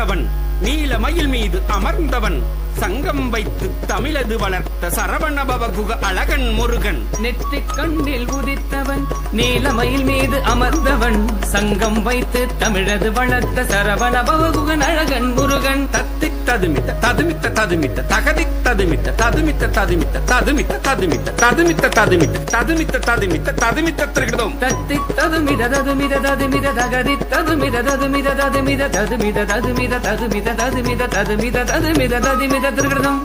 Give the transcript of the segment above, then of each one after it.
உதித்தவன் நீல மயில் மீது அமர்ந்தவன் சங்கம் வைத்து தமிழது வளர்த்த சரவணபவ குக அழகன் முருகன் நெற்றிக் கண்ணில் உதித்தவன் நீலமயில் மீது அமர்ந்தவன் சங்கம் வைத்து தமிழது வளர்த்த சரவணபவ குகன் அழகன் முருகன் தத்திக் ததுமித்த ததுமித்த ததுமித்த தகதிக் ததுமித்த ததுமித்த ததுமித்த ததுமித்த ததுமித்த ததுமித்த ததுமித்த ததுமித்த ததுமித்த ததுமித்த திருகிடும் தத்திக் ததுமித ததுமித ததுமித தகதி ததுமித ததுமித ததுமித ததுமித ததுமித ததுமித ததுமித ததுமித ததுமித ததுமித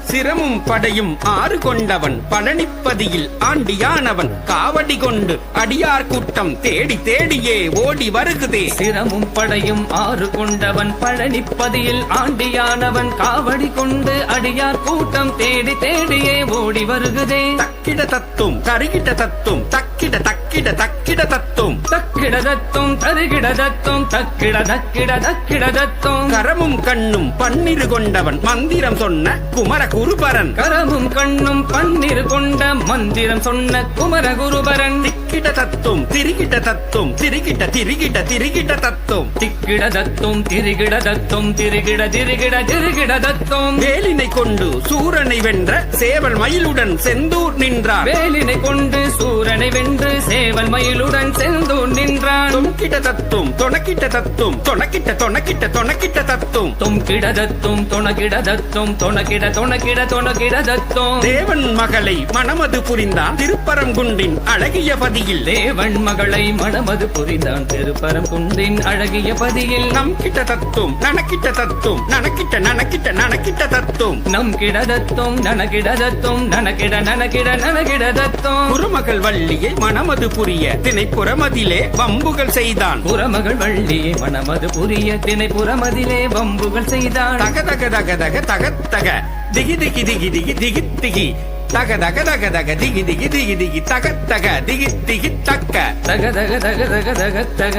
சிரமும் படையும் ஆறு கொண்டவன் பழனிப்பதியில் ஆண்டியானவன் காவடி கொண்டு அடியார் கூட்டம் தேடி தேடியே ஓடி வருகுதே சிரமும் படையும் ஆறு கொண்டவன் பழனிப்பதியில் ஆண்டியானவன் காவடி கொண்டு அடியார் கூட்டம் தேடி தேடியே ஓடி வருகுதே தக்கிட தத்தும் தருகிட தத்தும் தக்கிட தக்கிட தக்கிட தத்தும் தக்கிட தத்தும் தருகிட தத்தும் தக்கிட தக்கிட தக்கிட தத்தும் கரமும் கண்ணும் பன்னிரு கொண்டவன் மந்திரம் சொன்ன குமர குருபரன் கரமும் கண்ணும் பன்னிரு கொண்ட மந்திரம் சொன்ன குமர குருபரன் திக்கிட தத்தும் திரிகிட தத்தும் திரிகிட திரிகிட திரிகிட தத்தும் திக்கிட தத்தும் திரிகிட தத்தும் திரிகிட திரிகிட திரிகிட தத்தும் வேலினை கொண்டு சூரனை வென்ற சேவல் மயிலுடன் செந்தூர் நின்றார் வேலினை கொண்டு சூரனை வென்று சேவல் மயிலுடன் செந்தூர் நின்றான் தொம்கிட தத்தும் தொணக்கிட்ட தத்தும் தொணக்கிட்ட தொணக்கிட்ட தொணக்கிட்ட தத்தும் தொம்கிட தத்தும் தொணக்கிட தத்தும் தொணக்கிட தொணக்கிட தொணக்கிட தத்தும் தேவன் மகளை மணமது புரிந்தான் திருப்பரங்குன்றின் அழகிய பதியில் தேவன் மகளை மணமது புரிந்தான் திருப்பரங்குன்றின் அழகிய பதியில் நம் கிட்ட தத்தும் நனக்கிட்ட தத்தும் நனக்கிட்ட நனக்கிட்ட நனக்கிட்ட தத்தும் நம் கிட தத்தும் நனகிட தத்தும் நனகிட நனகிட நனகிட தத்தும் குருமகள் வள்ளியை மணமது புரிய திணைப்புறமதிலே வம்புகள் செய்தான் குரமகள் வள்ளியை மணமது புரிய திணைப்புறமதிலே வம்புகள் செய்தான் தக தக தக தக தக தக திகி திகி திகி திகி திகி திகி தக தக தக தக திகி திகி திகி திகி தக தக திகி திகி தக்க தக தக தக தக தக தக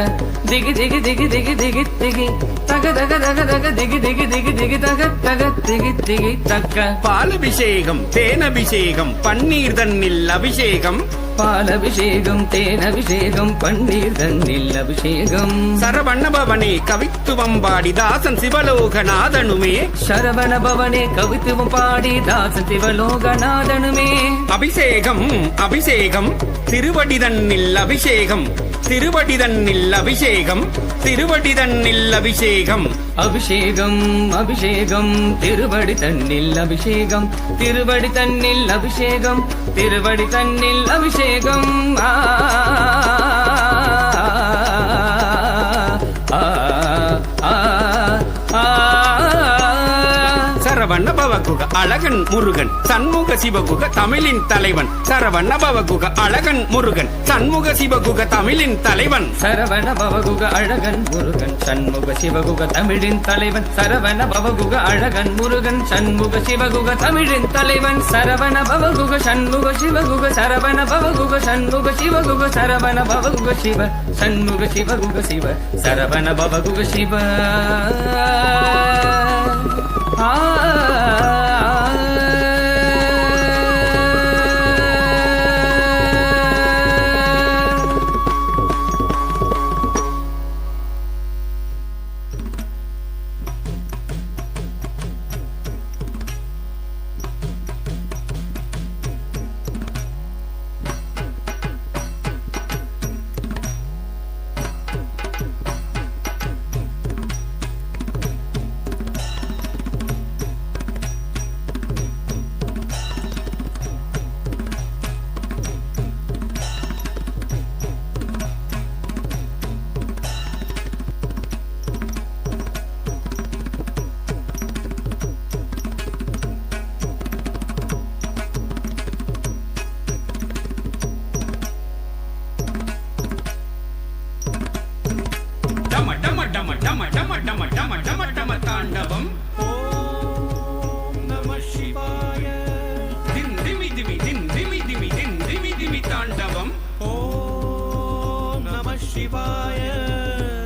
திகி திகி திகி திகி திகி திகி தக தக தக தக திகி திகி திகி திகி தக தக திகி திகி தக்க பாலபிஷேகம் தேனபிஷேகம் பன்னீர் தன்னில் அபிஷேகம் பாலபிஷேகம் தேனபிஷேகம் பன்னீர் தன்னில் அபிஷேகம் சரவணபவனே கவித்துவம் பாடி தாசன் சிவலோகநாதனுமே சரவணபவனே கவித்துவம் பாடி தாசன் சிவலோகநாதனுமே அபிஷேகம் அபிஷேகம் திருவடி தன்னில் அபிஷேகம் திருவடி தன்னில் அபிஷேகம் திருவடி தன்னில் அபிஷேகம் அபிஷேகம் அபிஷேகம் திருவடி தன்னில் அபிஷேகம் திருவடி தன்னில் அபிஷேகம் திருவடி தன்னில் அபிஷேகம் ஆ சரவண பவகுக அழகன் முருகன் சண்முக சிவகுக தமிழின் தலைவன் சரவண பவகுக அழகன் முருகன் சண்முக சிவகுக தமிழின் தலைவன் சரவண பவகுக அழகன் முருகன் சண்முக சிவகுக தமிழின் தலைவன் சரவண பவகுக அழகன் முருகன் சண்முக சிவகுக தமிழின் தலைவன் சரவண பவகுக சண்முக சிவகுக சரவண பவகுக சண்முக சிவகுக சரவண பவகுக சிவ சண்முக சிவகுக சிவ சரவண பவகுக சிவ தாண்டவம் ஓம் நம சிவாய திம் திமி திமி திம் திமி திமி திம் திமி திமி தாண்டவம் ஓம் நம சிவாய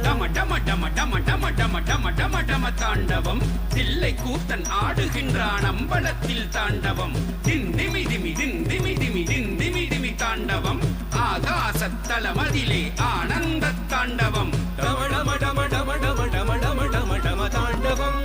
டம டம டம டம டம டம டம டம டம தாண்டவம் தில்லை கூத்தன் ஆடுகின்றான் அம்பலத்தில் தாண்டவம் திம் திமி திமி திம் திமி திமி திம் திமி திமி தாண்டவம் ஆகாசத்தல மதிலே ஆனந்த தாண்டவம் டம டம டம டம டம டம டம டம டம தாண்டவம்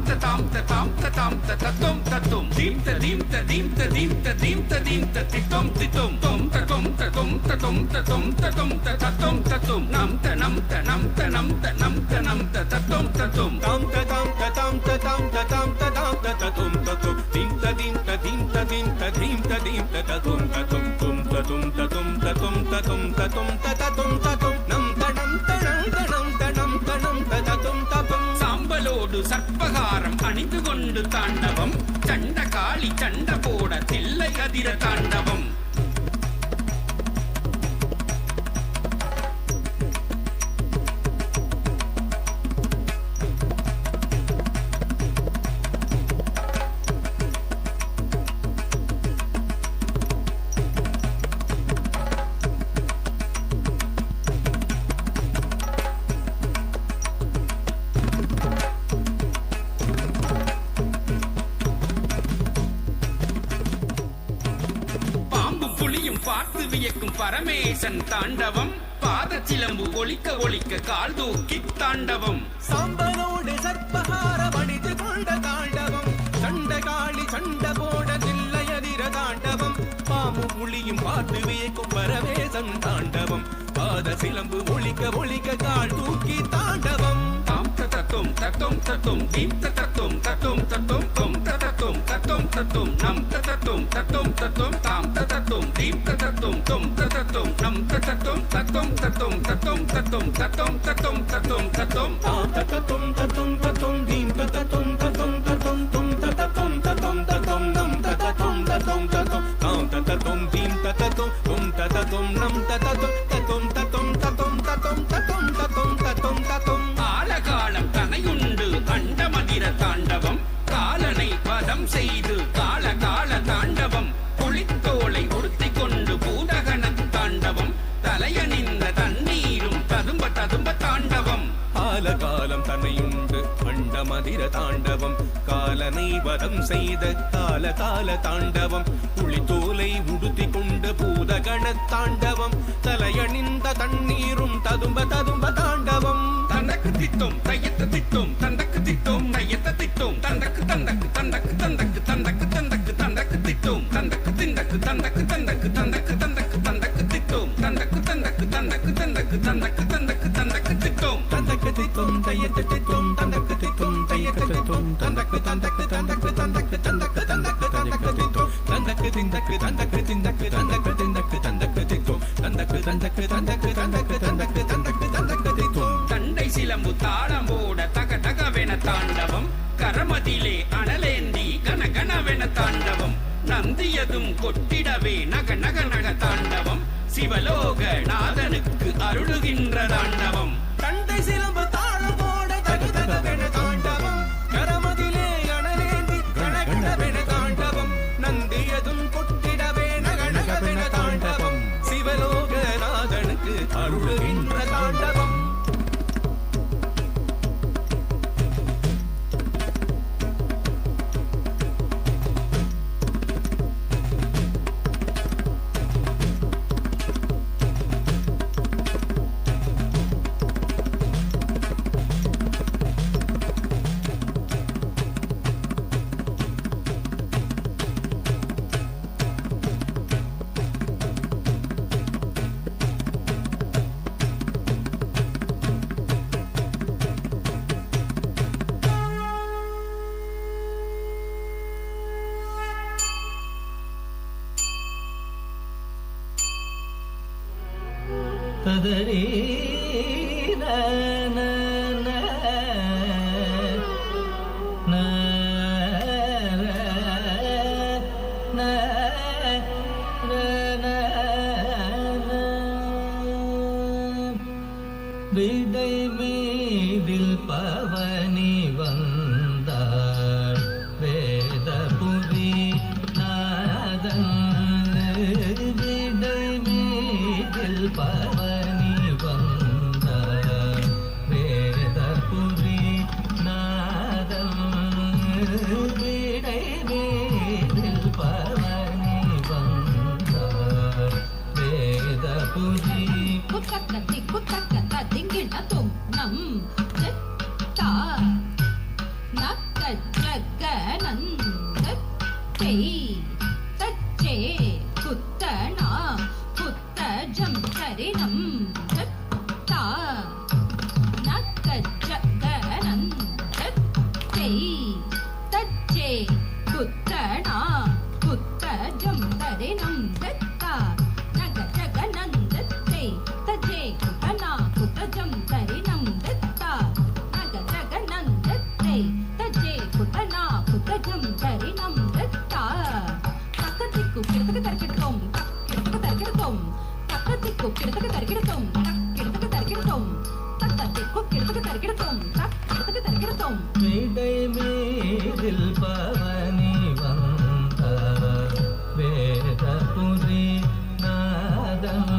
tatam tatam tatam tatum tatum dim tadim tadim tadim tadim tadim tatum titum tum tatum tatum tatum tatum tatum tatum tatum nam tanam tanam tanam tanam tanam tatum tatum tam tatam tatam tatam tatam tatam tatum tatum dim tadim tadim tadim tadim tadim tatum tatum tum tatum tatum tatum tatum tatum tatum tatum nam tanam tanam tanam tanam tanam tatum tatum சாம்பலோடு சர்ப்பகாரம் அணிந்து கொண்டு தாண்டவம் சண்ட காளி சண்ட போட தில்லை அதிர தாண்டவம் பார்த்து வியக்கும் பரமேசன் தாண்டவம் பாத சிலம்பு ஒலிக்க ஒலிக்க கால் தூக்கி தாண்டவம் சாம்பலோடு சர்ப்பகாரம் அணிந்து கொண்ட தாண்டவம் சண்ட காளி சண்ட போட தில்லை அதிர தாண்டவம் பாம்பு புலியும் பார்த்து வியக்கும் பரமேசன் தாண்டவம் பாத சிலம்பு ஒலிக்க ஒலிக்க கால் தூக்கி தாண்டவம் தாம் தத்தும் தத்தும் தத்தும் தீம் தத்தும் தத்தும் தத்தும் தும் தத்தும் தத்தும் தத்தும் நம் தத்தும் தத்தும் தத்தும் தாம் தத்தும் தீம் தத்தும் தும் தத்தும் நம் தத்தும் தத்தும் தத்தும் தத்தும் தத்தும் தத்தும் தத்தும் தத்தும் தத்தும் தாம் தத்தும் தத்தும் தத்தும் தீம் தத்தும் தத்தும் தத்தும் தும் தத்தும் தத்தும் தத்தும் நம் தத்தும் தத்தும் தத்தும் தாம் தத்தும் தீம் தத்தும் தும் தத்தும் நம் தத்தும் தத்தும் தத்தும் தத்தும் தத்தும் தத்தும் தத்தும் தத்தும் தத்தும் ஆலகாலம் தனையுண்டு அண்டமதிர தாண்டவம் காலனை பதம் செய்து கால கால தாண்டவம் புலித்தோலை உடுத்திக் கொண்டு பூதகன தாண்டவம் தலையணிந்த தண்ணீரும் ததும்ப ததும்ப தாண்டவம் காலம் தன்னையுண்டு அண்டமதிர தாண்டவம் காலனை வதம் செய்த கால கால தாண்டவம் புலித்தோலை உடுத்திக் கொண்டு பூதகண தாண்டவம் தலையணிந்த தண்ணீரும் ததும்ப ததும்ப தாண்டவம் தந்தக்கு திட்டும் தையத்த திட்டும் தந்தக்கு திட்டும் தையத்த திட்டும் தந்தக்கு தந்தக்கு தந்தக்கு தந்தக்கு தந்தக்கு தந்தக்கு தந்தக்கு திட்டும் தந்தக்கு திந்தக்கு தந்தக்கு தந்தக்கு தந்தக்கு தந்தக்கு தந்தக்கு திட்டும் தந்தக்கு தந்தக்கு தந்தக்கு தந்தக்கு தந்தக்கு தந்தக்கு தந்தக்கு திட்டும் தந்தக்கு திட்டும் தையத்த திட்டும் தந்தக்கு திட்டும் தையத்த திட்டும் தந்தக்கு தந்தக்கு தந்தக்கு தந்தக்கு தந்தக்கு தந்தக்கு தந்தக்கு திட்டும் தந்தக்கு திந்தக்கு தந்தக்கு திந்தக்கு தந்தக்கு திந்தக்கு தந்தக்கு திட்டும் தந்தக்கு தந்தக்கு தந்தக்கு தந்தக்கு தந்தக்கு தந்தக்கு தந்தக்கு திட்டும் தண்டை சிலம்பு தாளம் போட தக தகவென தாண்டவம் கரமதிலே அனலேந்தி கன கனவென தாண்டவம் நந்தியதும் கொட்டிடவே நக நக நக தாண்டவம் சிவலோக நாதனுக்கு அருளுகின்ற தாண்டவம் தண்டை சிலம்பு தாளம் போட தக தகவென தாண்டவம் கரமதிலே அனலேந்தி கன கனவென தாண்டவம் நந்தியதும் கொட்டிடவே நக நகவென தாண்டவம் சிவலோக நாதனுக்கு அருளுகின்ற தாண்டவம் ததரீ விடை மீதில் பவனி வந்தாள் வேதபுரி நாதன் விடை மீதில் பவனி வந்தாள் ஜகனந்தத்தை தச்சே புத்தனா புத்தஜம் சரினம் தத்தா நக்க ஜகனந்தத்தை தச்சே புத்தனா புத்தஜம் சரினம் தத்தா நக ஜகனந்தத்தை தச்சே புத்தனா புத்தஜம் சரினம் தத்தா நக ஜகனந்தத்தை தச்சே புத்தனா புத்தஜம் சரினம் தத்தா தக்கத்திக்கு கிடத்துக்கு தரக்கிடுத்தோம் கிடத்துக்கு தரக்கிடுத்தோம் தக்கத்திக்கு கிடத்துக்கு தரக்கிடுத்தோம் கிடத்துக்கு தரக்கிடுத்தோம் தக்கத்திக்கு கிடத்துக்கு தரக்கிடுத்தோம் கிடத்துக்கு தரக்கிடுத்தோம் விடை மீதில் பவனி வந்த வேதபுரி நாதம்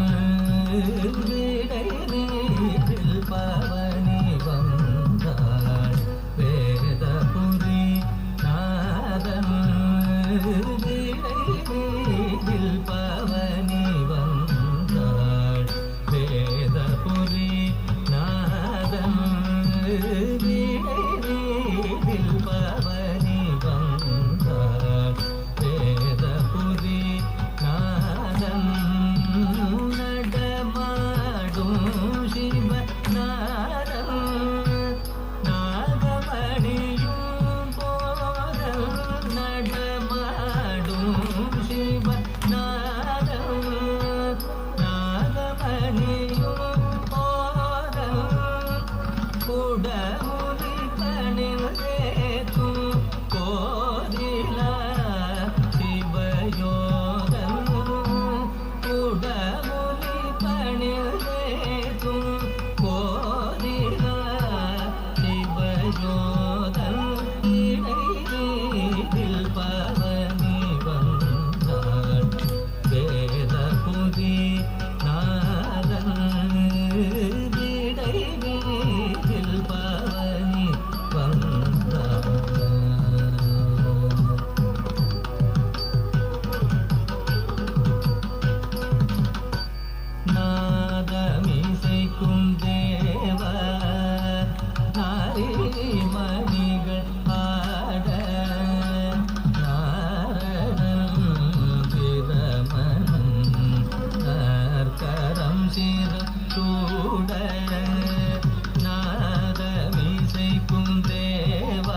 விடை மீதில் பவனி வந்தாள் வேதபுரி நாதம் விடை மீதில் பவனி வந்தாள் வேதபுரி நாதம் விடை மீதில் பவனி வந்தாள் வேதபுரி நாதம் நடமாடும் சிவ நாதம் நாகமணியும் போதல் நடமாடும் சிவ நாதம் நாகமணியும் போதல் குடமுடி பணில் சேக்கும் கோதிலா சிவயோகம் குடமுடி பணில் சேக்கும் கோதிலா சிவயோகம் இடையில் பவனி வந்தாள் வேதபுரி நாதன் இடையில் பவனி வந்தாள் நாதமிசைக்கும் தேவ நாரிமணிகள் ஆட நாரணம் பிரமணம் நற்கரம் சிர சூட நாதமிசைக்கும் தேவ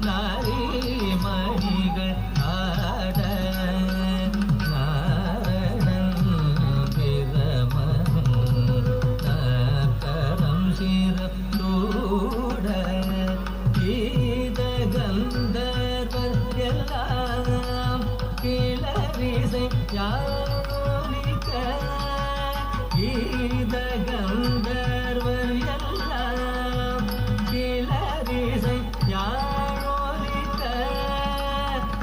நாரிமணிகள் ஆட நாரணம் பிரமணம் நற்கரம் சிர சூட கீத கந்தர்வர் எல்லாம் கிளரிசை யாரிக்க கீத கந்தர்வர் எல்லாம் கிளரிசை யாரிக்க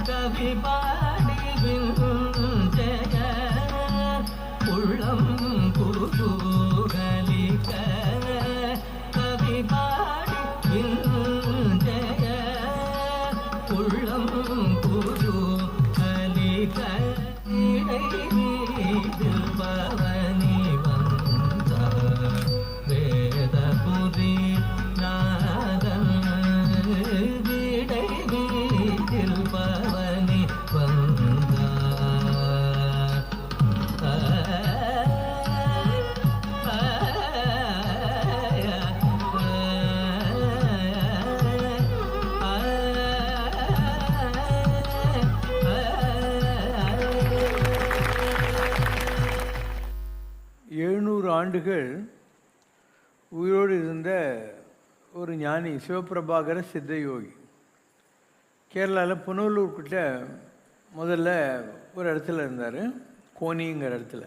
கவி பாடி விஞ்சய உள்ளம் குருகலிக்க கவி பாடி விஞ்சய உள்ளம் குருகலிக்க இடைவீதில் பவனி வந்தாள் வேதபுரி நாதன் இடைவீதில் பவனி வந்தாள் ஆண்டுகள் உயிரோடு இருந்த ஒரு ஞானி சிவபிரபாகர சித்தயோகி. கேரளாவில் புனலூர் கிட்ட முதல்ல ஒரு இடத்துல இருந்தார், கோனிங்கிற இடத்துல.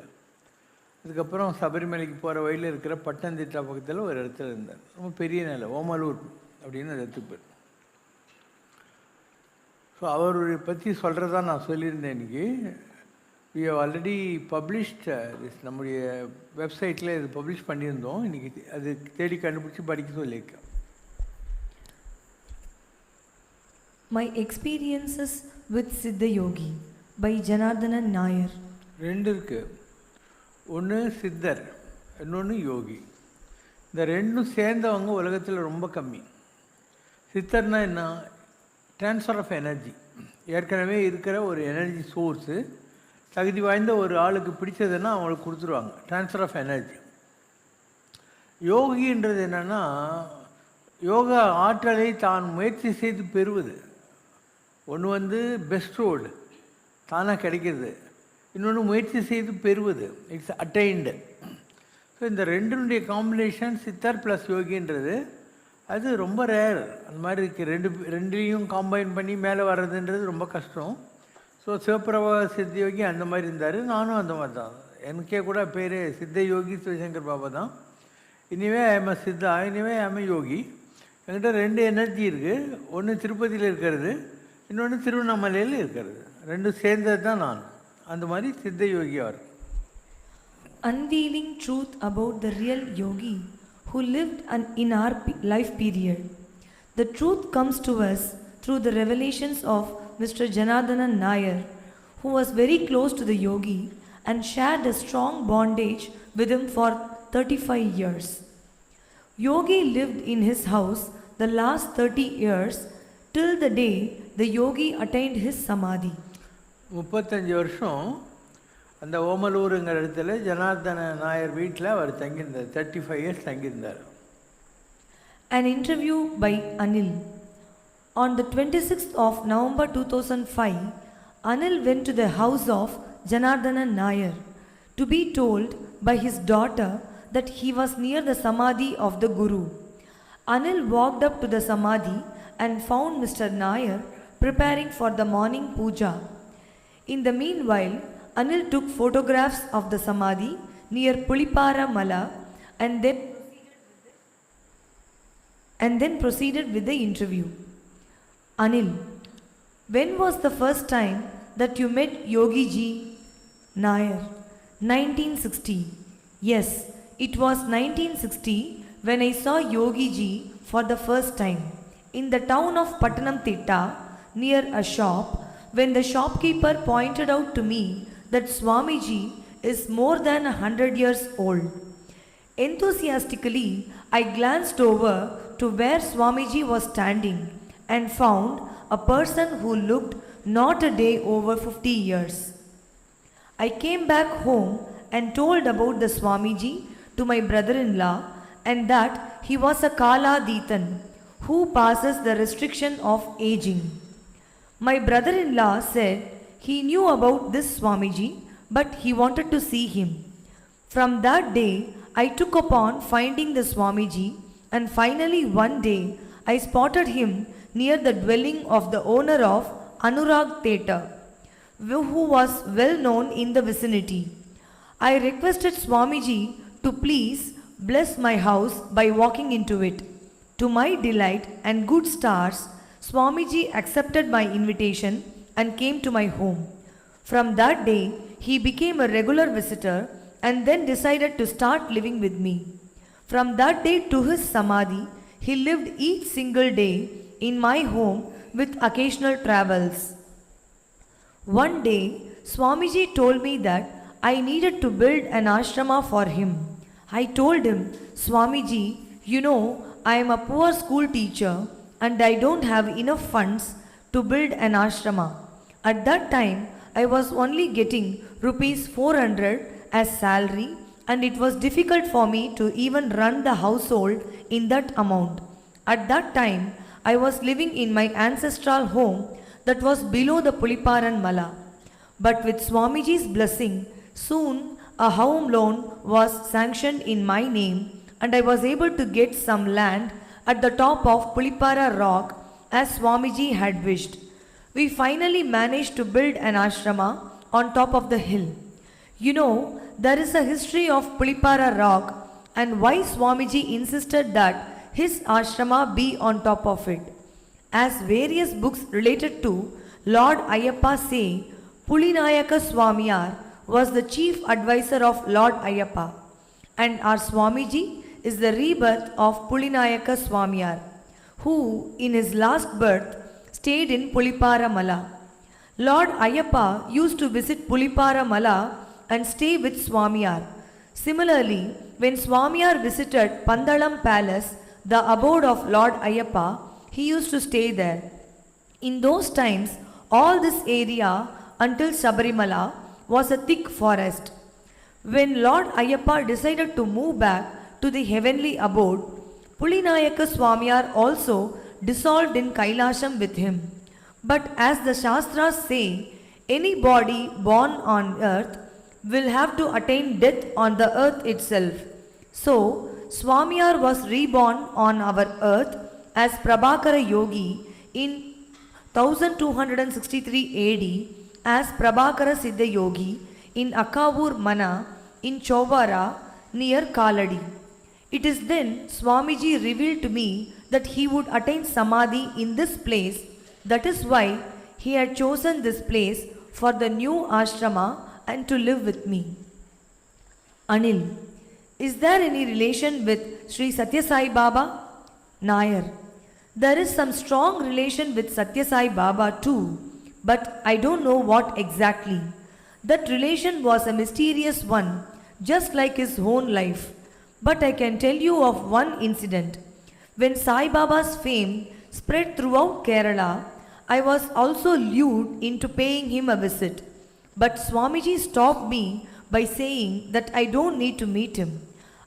அதுக்கப்புறம் சபரிமலைக்கு போகிற வழியில் இருக்கிற பட்டந்திட்டா பக்கத்தில் ஒரு இடத்துல இருந்தார். ரொம்ப பெரிய நிலை, ஓமலூர் அப்படின்னு அந்த இடத்துக்கு பேர். ஸோ அவருடைய பற்றி சொல்கிறதா நான் சொல்லியிருந்தேன் இன்றைக்கி. We have already published this, நம்முடைய வெப்சைட்டில் இது பப்ளிஷ் பண்ணியிருந்தோம். இன்றைக்கி அது தேடி கண்டுபிடிச்சி படிக்க சொல்லியிருக்கேன். My experiences with Siddhayogi by Janardhanan Nair. ரெண்டு இருக்குது, ஒன்று சித்தர், இன்னொன்று யோகி. இந்த ரெண்டும் சேர்ந்தவங்க உலகத்தில் ரொம்ப கம்மி. சித்தர்னா என்ன, ட்ரான்ஸ்ஃபர் ஆஃப் எனர்ஜி. ஏற்கனவே இருக்கிற ஒரு எனர்ஜி சோர்ஸு தகுதி வாய்ந்த ஒரு ஆளுக்கு பிடிச்சதுன்னா அவங்களுக்கு கொடுத்துருவாங்க. Transfer of energy. யோகின்றது என்னென்னா, யோகா ஆற்றலை தான் முயற்சி செய்து பெறுவது. ஒன்று பெஸ்ட் ரோடு தானாக கிடைக்கிறது, இன்னொன்று முயற்சி செய்து பெறுவது, இட்ஸ் அட்டைன்டு. ஸோ இந்த ரெண்டுனுடைய காம்பினேஷன் சித்தர் ப்ளஸ் யோகின்றது அது ரொம்ப ரேர். அந்த மாதிரி இருக்குது. ரெண்டுலேயும் காம்பைன் பண்ணி மேலே வர்றதுன்றது ரொம்ப கஷ்டம். ஸோ சிவபிரபா சித்தயோகி அந்த மாதிரி இருந்தார், நானும் அந்த மாதிரி தான். எனக்கே கூட பேர் சித்தயோகி சிவசங்கர் பாபா தான். In a way I'm a siddha, in a way I'm a yogi. என்கிட்ட 2 எனர்ஜி இருக்குது. ஒன்று திருப்பதியில் இருக்கிறது, இன்னொன்று திருவண்ணாமலையில் இருக்கிறது. ரெண்டும் சேர்ந்தது தான் நான். அந்த மாதிரி சித்த யோகியாக இருக்கு. Unveiling truth about the real yogi who lived in our life period. The truth comes to us through the revelations of Mr. Janardana Nair, who was very close to the yogi and shared a strong bondage with him for 35 years. Yogi lived in his house the last 30 years till the day the yogi attained his samadhi. 35 வருஷம் அந்த ஓமலூருங்கிற இடத்துல ஜனார்தன நாயர் வீட்டில் அவர் தங்கியிருந்தார். 35 years தங்கியிருந்தார். An interview by Anil. On the 26th of November 2005, Anil went to the house of Janardana Nair to be told by his daughter that he was near the samadhi of the Guru. Anil walked up to the samadhi and found Mr. Nair preparing for the morning puja. In the meanwhile, Anil took photographs of the samadhi near Pulipara Mala and then proceeded with the interview. Anil, when was the first time that you met Yogi Ji? Nair, 1960. Yes, it was 1960 when I saw Yogi Ji for the first time in the town of Pattanamthitta near a shop, when the shopkeeper pointed out to me that Swamiji is more than 100 years old. Enthusiastically, I glanced over to where Swamiji was standing and found a person who looked not a day over 50 years. I came back home and told about the Swamiji to my brother-in-law and that he was a Kaladhitan who passes the restriction of aging. My brother-in-law said he knew about this Swamiji, but he wanted to see him. From that day, I took upon finding the Swamiji, and finally one day I spotted him near the dwelling of the owner of Anurag Theatre, who was well known in the vicinity. I requested Swamiji to please bless my house by walking into it. To my delight and good stars, Swamiji accepted my invitation and came to my home. From that day, he became a regular visitor and then decided to start living with me. From that day to his samadhi, he lived each single day in my home with occasional travels. One day, Swamiji told me that I needed to build an ashrama for him. I told him, Swamiji, you know, I am a poor school teacher and I don't have enough funds to build an ashrama. At that time, I was only getting rupees 400 as salary and it was difficult for me to even run the household in that amount. At that time, I was living in my ancestral home that was below the Puliparan Mala. But with Swamiji's blessing, soon a home loan was sanctioned in my name and I was able to get some land at the top of Pulipara rock as Swamiji had wished. We finally managed to build an ashrama on top of the hill. You know, there is a history of Pulipara rock and why Swamiji insisted that his ashrama be on top of it. As various books related to Lord Ayyappa say, Pulinayaka Swamiyar was the chief advisor of Lord Ayyappa and our Swamiji is the rebirth of Pulinayaka Swamiyar, who in his last birth stayed in Pulipara Mala. Lord Ayyappa used to visit Pulipara Mala and stay with Swamiyar. Similarly, when Swamiyar visited Pandalam Palace, the abode of Lord Ayyappa, he used to stay there. In those times, all this area until Sabarimala was a thick forest. When Lord Ayyappa decided to move back to the heavenly abode, Pulinayaka Swamiyar also dissolved in Kailasham with him. But as the Shastras say, any body born on earth will have to attain death on the earth itself. So, Swamiyar was reborn on our earth as Prabhakara Yogi in 1263 AD as Prabhakara Siddhayogi in Akavur Mana in Chovara near Kaladi. It is then Swamiji revealed to me that he would attain Samadhi in this place. That is why he had chosen this place for the new ashrama and to live with me. Anil, is there any relation with Sri Satya Sai Baba? Nair, there is some strong relation with Satya Sai Baba too, but I don't know what exactly. That relation was a mysterious one, just like his own life. But I can tell you of one incident. When Sai Baba's fame spread throughout Kerala, I was also lured into paying him a visit. But Swamiji stopped me by saying that I don't need to meet him.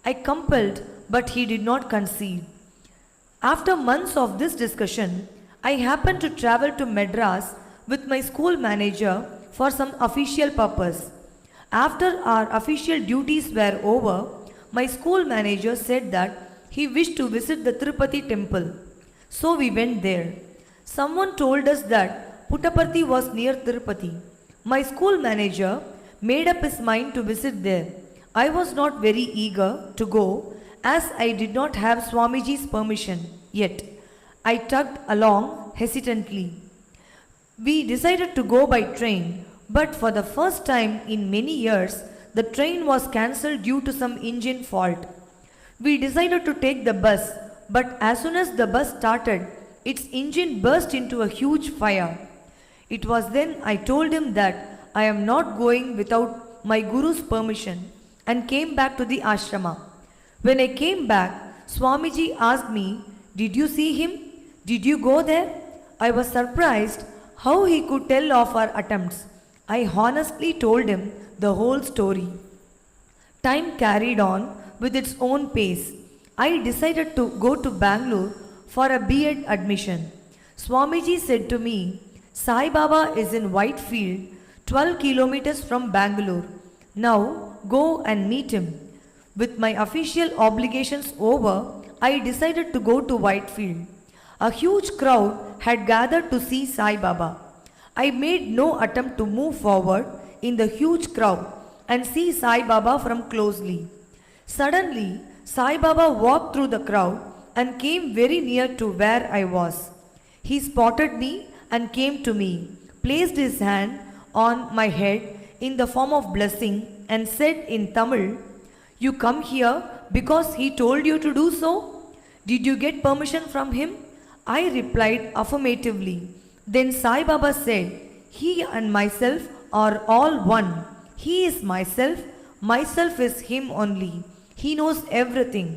I compelled, but he did not concede. After months of this discussion, I happened to travel to Madras with my school manager for some official purpose. After our official duties were over, my school manager said that he wished to visit the Tirupati temple. So we went there. Someone told us that Puttaparthi was near Tirupati. My school manager made up his mind to visit there. I was not very eager to go as I did not have Swamiji's permission yet. I tugged along hesitantly. We decided to go by train, but for the first time in many years, the train was cancelled due to some engine fault. We decided to take the bus, but as soon as the bus started, its engine burst into a huge fire. It was then I told him that I am not going without my Guru's permission and came back to the ashrama. When I came back, Swamiji asked me, "Did you see him? Did you go there?" I was surprised how he could tell of our attempts. I honestly told him the whole story. Time carried on with its own pace. I decided to go to Bangalore for a B.Ed admission. Swamiji said to me, "Sai Baba is in Whitefield, 12 kilometers from Bangalore. Now go and meet him." With my official obligations over, I decided to go to Whitefield. A huge crowd had gathered to see Sai Baba. I made no attempt to move forward in the huge crowd and see Sai Baba from closely. Suddenly, Sai Baba walked through the crowd and came very near to where I was. He spotted me and came to me, placed his hand on my head in the form of blessing and said in Tamil, "You come here because he told you to do so? Did you get permission from him?" I replied affirmatively. Then Sai Baba said, "He and myself are all one. He is myself, myself is him only. He knows everything."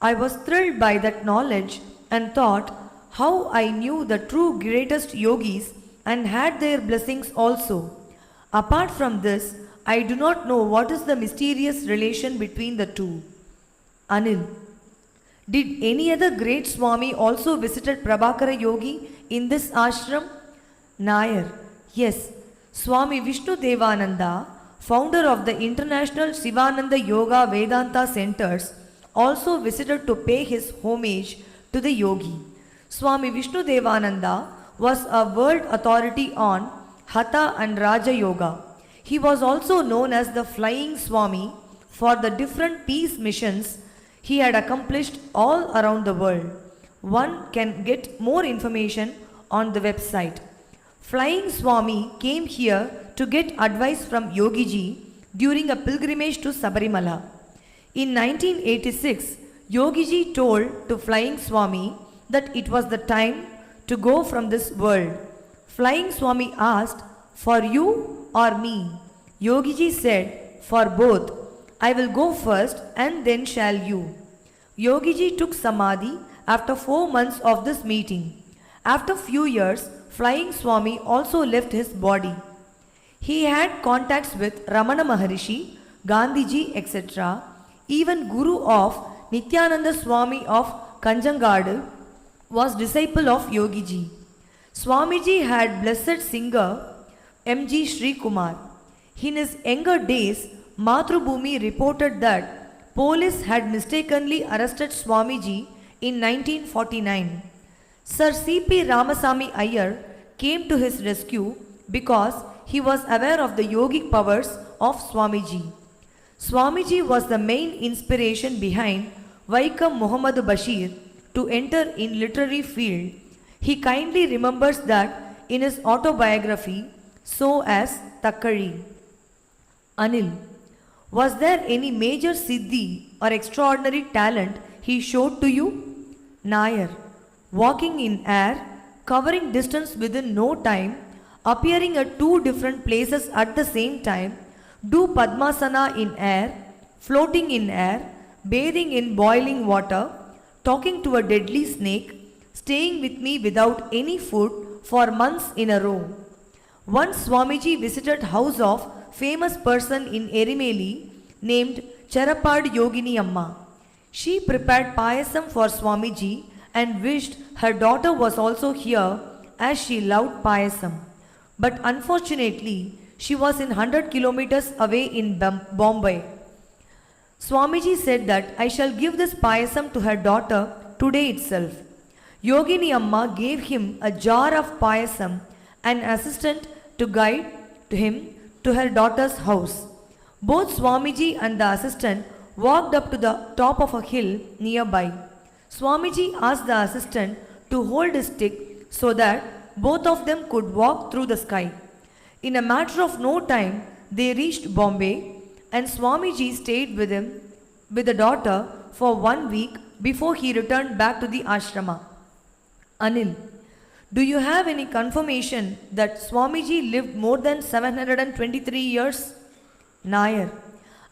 I was thrilled by that knowledge and thought how I knew the true greatest yogis and had their blessings also. Apart from this, I do not know what is the mysterious relation between the two. Anil, did any other great Swami also visited Prabhakara Yogi in this ashram? Nair, yes. Swami Vishnu Devananda, founder of the International Sivananda Yoga Vedanta Centers, also visited to pay his homage to the yogi. Swami Vishnu Devananda was a world authority on Hatha and Raja Yoga. He was also known as the Flying Swami for the different peace missions he had accomplished all around the world. One can get more information on the website. Flying Swami came here to get advice from Yogiji during a pilgrimage to Sabarimala. In 1986, Yogiji told to Flying Swami that it was the time to go from this world. Flying Swami asked, "For you or me?" Yogiji said, "For both. I will go first and then shall you." Yogiji took Samadhi after 4 months of this meeting. After few years, Flying Swami also left his body. He had contacts with Ramana Maharishi, Gandhiji, etc. Even Guru of Nityananda Swami of Kanjangadu was disciple of Yogiji. Swamiji had blessed singer M.G. Sri Kumar. In his younger days, Mathrubhumi reported that police had mistakenly arrested Swamiji in 1949. Sir C.P. Ramasamy Iyer came to his rescue because he was aware of the yogic powers of Swamiji. Swamiji was the main inspiration behind Vaikam Muhammad Bashir to enter in literary field. He kindly remembers that in his autobiography, so as Takkari. Anil, was there any major siddhi or extraordinary talent he showed to you? Nair, walking in air, covering distance within no time, appearing at two different places at the same time, do Padmasana in air, floating in air, bathing in boiling water, talking to a deadly snake, staying with me without any food for months in a row. Once Swamiji visited house of famous person in Erimeli named Cherapad Yogini Amma. She prepared payasam for Swamiji and wished her daughter was also here as she loved payasam. But unfortunately, she was in 100 kilometers away in Bombay. Swamiji said that I shall give this payasam to her daughter today itself. Yogini Amma gave him a jar of payasam and an assistant to guide him to her daughter's house. Both Swamiji and the assistant walked up to the top of a hill nearby. Swamiji asked the assistant to hold his stick so that both of them could walk through the sky. In a matter of no time, they reached Bombay and Swamiji stayed with the daughter for 1 week before he returned back to the ashrama. Anil, do you have any confirmation that Swamiji lived more than 723 years? Nair,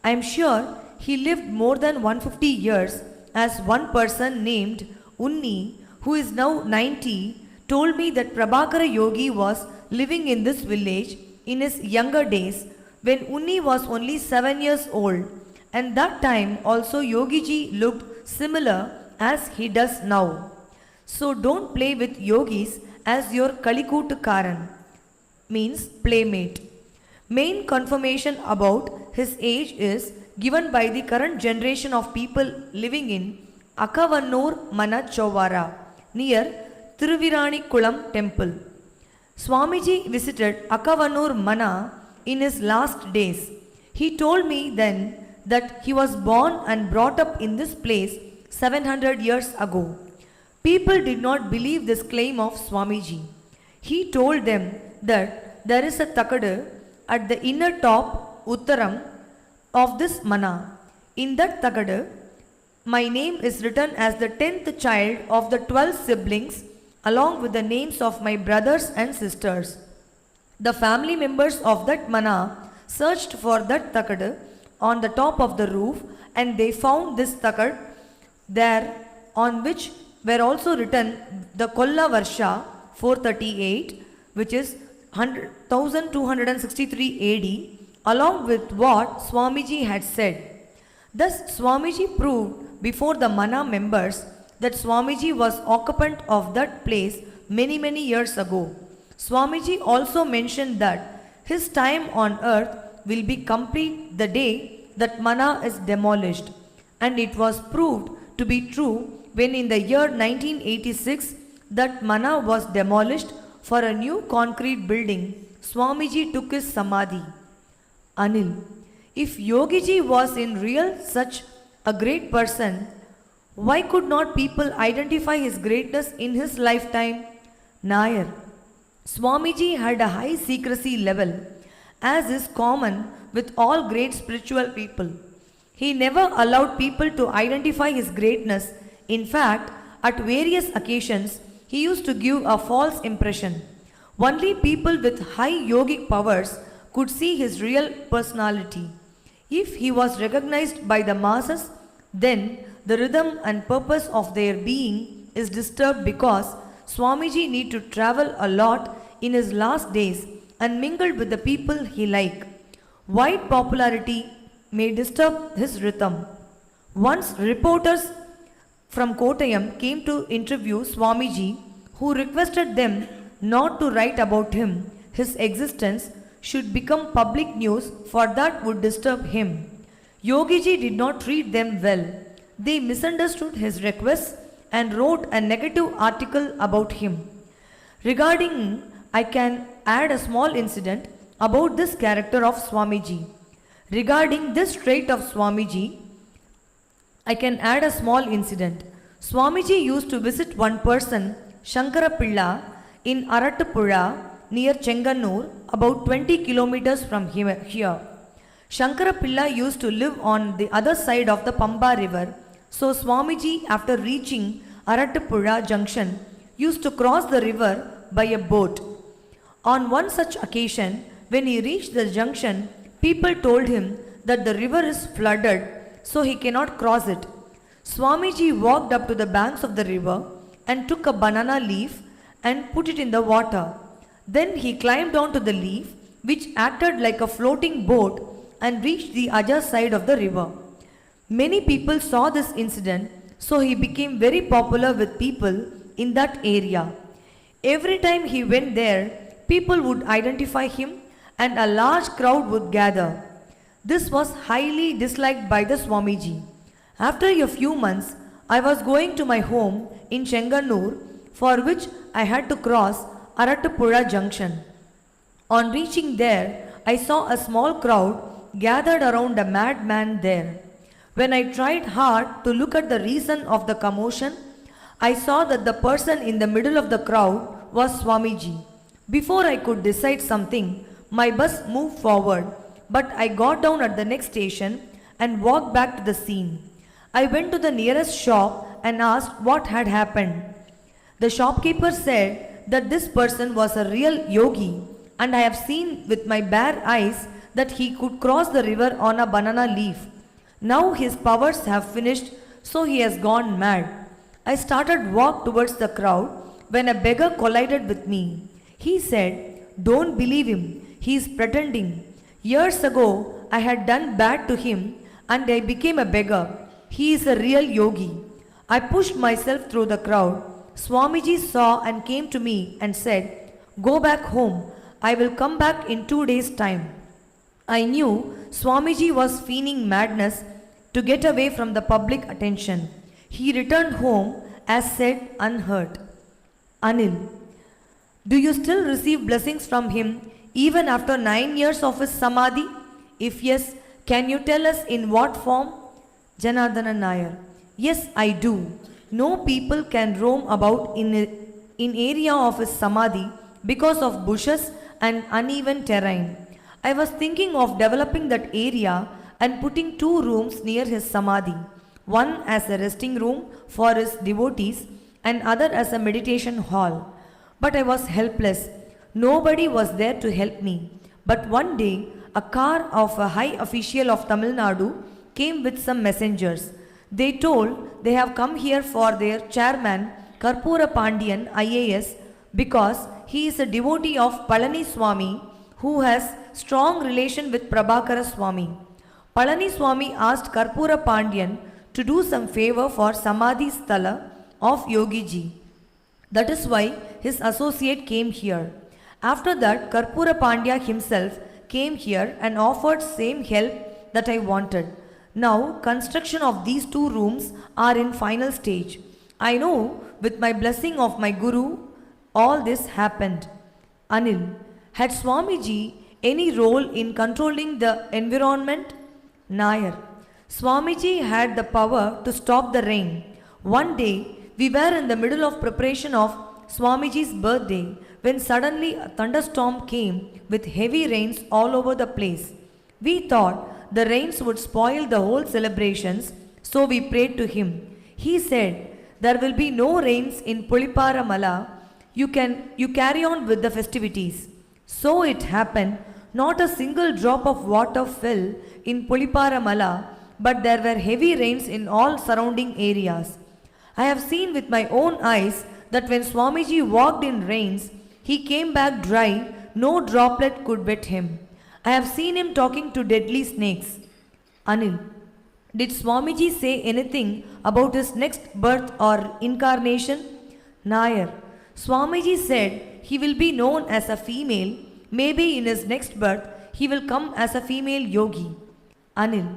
I am sure he lived more than 150 years, as one person named Unni, who is now 90, told me that Prabhakara Yogi was living in this village in his younger days when Unni was only 7 years old, and that time also Yogiji looked similar as he does now. So don't play with yogis as your Kalikut Karan, means playmate. Main confirmation about his age is given by the current generation of people living in Akavannur Mana Chovara near Thiruvirani temple. Swamiji visited Akavannur Mana in his last days. He told me then that he was born and brought up in this place 700 years ago. People did not believe this claim of Swamiji. He told them that there is a takadu at the inner top, Uttaram, of this mana. In that takadu, my name is written as the 10th child of the 12 siblings along with the names of my brothers and sisters. The family members of that mana searched for that takadu on the top of the roof and they found this takad there, on which were also written the Kolla Varsha 438, which is 1263 AD, along with what Swamiji had said. Thus Swamiji proved before the Mana members that Swamiji was occupant of that place many years ago. Swamiji also mentioned that his time on earth will be complete the day that Mana is demolished, and it was proved to be true when in the year 1986 that Mana was demolished for a new concrete building. Swamiji took his samadhi. Anil, if Yogiji was in real such a great person, why could not people identify his greatness in his lifetime? Nair, Swamiji had a high secrecy level, as is common with all great spiritual people. He never allowed people to identify his greatness. In fact, at various occasions, he used to give a false impression. Only people with high yogic powers could see his real personality. If he was recognized by the masses, then the rhythm and purpose of their being is disturbed because Swamiji need to travel a lot in his last days and mingle with the people he like. Wide popularity may disturb his rhythm. Once reporters from Kottayam came to interview Swamiji, who requested them not to write about him. His existence should become public news, for that would disturb him. Yogiji did not treat them well. They misunderstood his requests and wrote a negative article about him. Regarding, I can add a small incident about this character of Swamiji. Regarding this trait of Swamiji, I can add a small incident. Swamiji used to visit one person, Shankarapilla, in Arattapuzha near Chengannur, about 20 kilometers from here. Shankarapilla used to live on the other side of the Pamba river, so Swamiji, after reaching Arattapuzha junction, used to cross the river by a boat. On one such occasion, when he reached the junction, people told him that the river is flooded, so he cannot cross it. Swamiji walked up to the banks of the river and took a banana leaf and put it in the water. Then he climbed onto the leaf, which acted like a floating boat, and reached the other side of the river. Many people saw this incident, so he became very popular with people in that area. Every time he went there, people would identify him and a large crowd would gather. This was highly disliked by the Swamiji. After a few months, I was going to my home in Chengannur, for which I had to cross Arattapuzha junction. On reaching there, I saw a small crowd gathered around a madman there. When I tried hard to look at the reason of the commotion, I saw that the person in the middle of the crowd was Swamiji. Before I could decide something, my bus moved forward, but I got down at the next station and walked back to the scene. I went to the nearest shop and asked what had happened. The shopkeeper said that this person was a real yogi, and I have seen with my bare eyes that he could cross the river on a banana leaf. Now his powers have finished, so he has gone mad. I started walk towards the crowd when a beggar collided with me. He said, "Don't believe him, he is pretending. Years ago, I had done bad to him and I became a beggar. He is a real yogi." I pushed myself through the crowd. Swamiji saw and came to me and said, "Go back home. I will come back in 2 days' time." I knew Swamiji was feigning madness to get away from the public attention. He returned home as said, unhurt. Anil, do you still receive blessings from him even after 9 years of his samadhi? If yes, can you tell us in what form? Janardana Nair. Yes, I do. No people can roam about in area of his samadhi because of bushes and uneven terrain. I was thinking of developing that area and putting 2 rooms near his samadhi, one as a resting room for his devotees and other as a meditation hall. But I was helpless. Nobody was there to help me. But one day, a car of a high official of Tamil Nadu came with some messengers. They told they have come here for their chairman, Karpura Pandian, IAS, because he is a devotee of Palani Swami who has strong relation with Prabhakara Swami. Palani Swami asked Karpura Pandian to do some favor for Samadhi Sthala of Yogi Ji. That is why his associate came here. After that, Karpura Pandya himself came here and offered same help that I wanted. Now, construction of these 2 rooms are in final stage. I know with my blessing of my Guru, all this happened. Anil, had Swamiji any role in controlling the environment? Nair, Swamiji had the power to stop the rain. One day, we were in the middle of preparation of Swamiji's birthday when suddenly a thunderstorm came with heavy rains all over the place. We thought the rains would spoil the whole celebrations, so we prayed to him. He said, "There will be no rains in Puliparamala. You carry on with the festivities." So it happened. Not a single drop of water fell in Puliparamala, but there were heavy rains in all surrounding areas. I have seen with my own eyes that when Swamiji walked in rains, he came back dry, no droplet could wet him. I have seen him talking to deadly snakes. Anil, did Swamiji say anything about his next birth or incarnation? Nair, Swamiji said he will be known as a female. Maybe in his next birth he will come as a female yogi. Anil,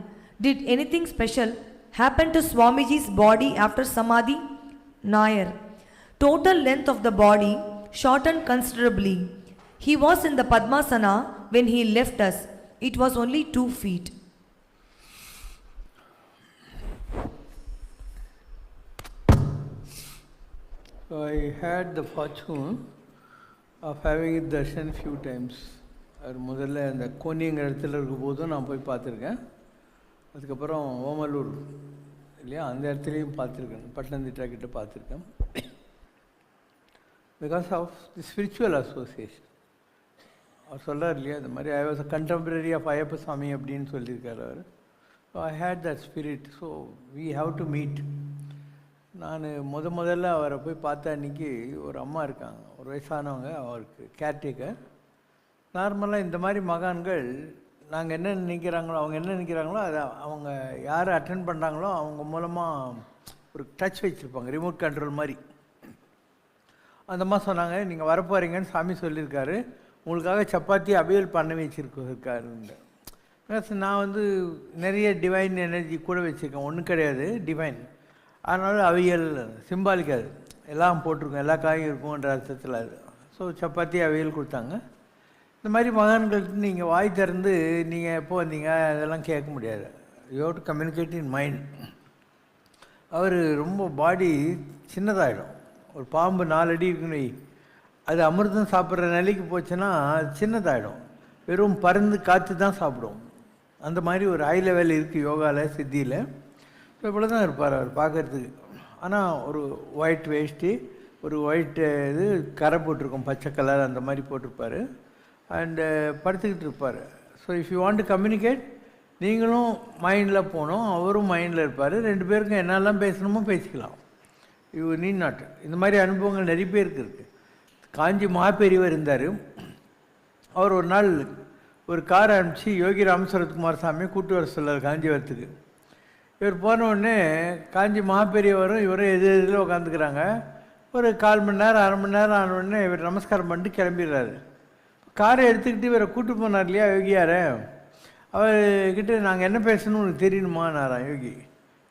did anything special happen to Swamiji's body after Samadhi? Nair, total length of the body shortened considerably. He was in the Padmasana when he left us. It was only 2 feet. So I had the fortune of having it darshan few times. அவர் முதல்ல அந்த கோனிங்கிற இடத்துல இருக்கும் போதும் நான் போய் பார்த்துருக்கேன். அதுக்கப்புறம் ஓமலூர் இல்லையா அந்த இடத்துலையும் பார்த்துருக்கேன், பட்டணந்திட்டா கிட்ட பார்த்துருக்கேன். Because of the spiritual association. அவர் சொல்கிறார் இல்லையா இந்த மாதிரி I was a contemporary of Ayyappa Swami அப்படின்னு சொல்லியிருக்கார் அவர். So I had that spirit. So we have to meet. நான் முதல்ல அவரை போய் பார்த்த அன்றைக்கி ஒரு அம்மா இருக்காங்க, ஒரு வயசானவங்க, அவருக்கு கேர்டேக்கர். நார்மலாக இந்த மாதிரி மகான்கள் நாங்கள் என்ன நினைக்கிறாங்களோ அவங்க என்ன நினைக்கிறாங்களோ அதை அவங்க யார் அட்டென்ட் பண்ணுறாங்களோ அவங்க மூலமாக ஒரு டச் வச்சுருப்பாங்க, ரிமோட் கண்ட்ரோல் மாதிரி. அந்த மாதிரி சொன்னாங்க, நீங்கள் வரப்போகிறீங்கன்னு சாமி சொல்லியிருக்காரு, உங்களுக்காக சப்பாத்தி அவியல் பண்ண வச்சுருக்காருன்னு. நான் வந்து நிறைய டிவைன் எனர்ஜி கூட வச்சுருக்கேன், ஒன்றும் கிடையாது டிவைன். அதனால அவியல் சிம்பாலிக், அது எல்லாம் போட்டிருக்கோம், எல்லா காயும் இருக்கும்ன்ற அர்த்தத்தில் அது. ஸோ சப்பாத்தி அவியல் கொடுத்தாங்க. இந்த மாதிரி மகான்கள்ட்டு நீங்கள் வாய் திறந்து நீங்கள் எப்போ வந்தீங்க அதெல்லாம் கேட்க முடியாது. You have to communicate in mind. அவர் ரொம்ப பாடி சின்னதாகிடும். ஒரு பாம்பு 4 அடி இருக்குன்னு, அது அமிர்தம் சாப்பிட்ற நிலைக்கு போச்சுன்னா அது சின்னதாகிடும், வெறும் பறந்து காற்று தான் சாப்பிடும். அந்த மாதிரி ஒரு ஹை லெவல் இருக்குது யோகாவில், சித்தியில். ஸோ இவ்வளோ தான் இருப்பார் அவர் பார்க்குறதுக்கு. ஆனால் ஒரு ஒயிட் வேஷ்டி, ஒரு ஒயிட் இது கரை போட்டிருக்கோம், பச்சை கலர் அந்த மாதிரி போட்டிருப்பார். அண்டு படுத்துக்கிட்டு இருப்பார். So if you want to communicate, நீங்களும் மைண்டில் போகணும், அவரும் மைண்டில் இருப்பார். 2 பேருக்கும் என்னெல்லாம் பேசணுமோ பேசிக்கலாம். You need not. இந்த மாதிரி அனுபவங்கள் நிறைய பேருக்கு இருக்குது. காஞ்சி மகாபெரியவர் இருந்தார். அவர் ஒரு நாள் ஒரு காரை அனுப்பிச்சு யோகி ராமசரத்குமார் சாமியை கூப்பிட்டு வர சொல்லார் காஞ்சிபுரத்துக்கு. இவர் போனவுடனே காஞ்சி மகாபெரியவரும் இவரும் எதிரில் உட்காந்துக்கிறாங்க. ஒரு 1/4 மணி நேரம் 1/2 மணி நேரம் ஆனவுடனே இவர் நமஸ்காரம் பண்ணிட்டு கிளம்பிடுறாரு. காரை எடுத்துக்கிட்டு இவரை கூப்பிட்டு போனார் இல்லையா யோகியார். அவர்கிட்ட நாங்கள் என்ன பேசணும்னு உனக்கு தெரியணுமான்னாராம் யோகி.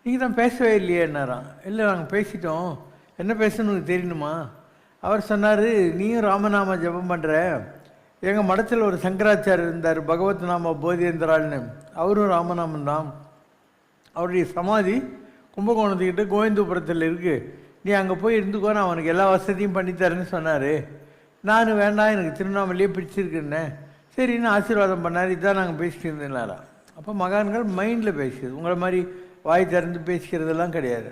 நீங்கள் தான் பேசவே இல்லையேன்னாராம். இல்லை நாங்கள் பேசிட்டோம், என்ன பேசணும்னு உனக்கு தெரியணுமா? அவர் சொன்னார், நீயும் ராமநாம ஜபம் பண்ணுற, எங்கள் மடத்தில் ஒரு சங்கராச்சாரியர் இருந்தார் பகவத் நாம போதேந்திராள்னு, அவரும் ராமநாமன் தான். அவருடைய சமாதி கும்பகோணத்துக்கிட்ட கோவிந்தபுரத்தில் இருக்குது, நீ அங்கே போய் இருந்துக்கோ, நான் அவனுக்கு எல்லா வசதியும் பண்ணித்தரேன்னு சொன்னார். நான் வேண்டாம், எனக்கு திருவண்ணாமலையே பிடிச்சிருக்குன்னே. சரின்னு ஆசீர்வாதம் பண்ணார். இதுதான் நாங்கள் பேசிட்டு இருந்தேனாரா. அப்போ மகான்கள் மைண்டில் பேசுகிறது, உங்களை மாதிரி வாய் திறந்து பேசிக்கிறதெல்லாம் கிடையாது.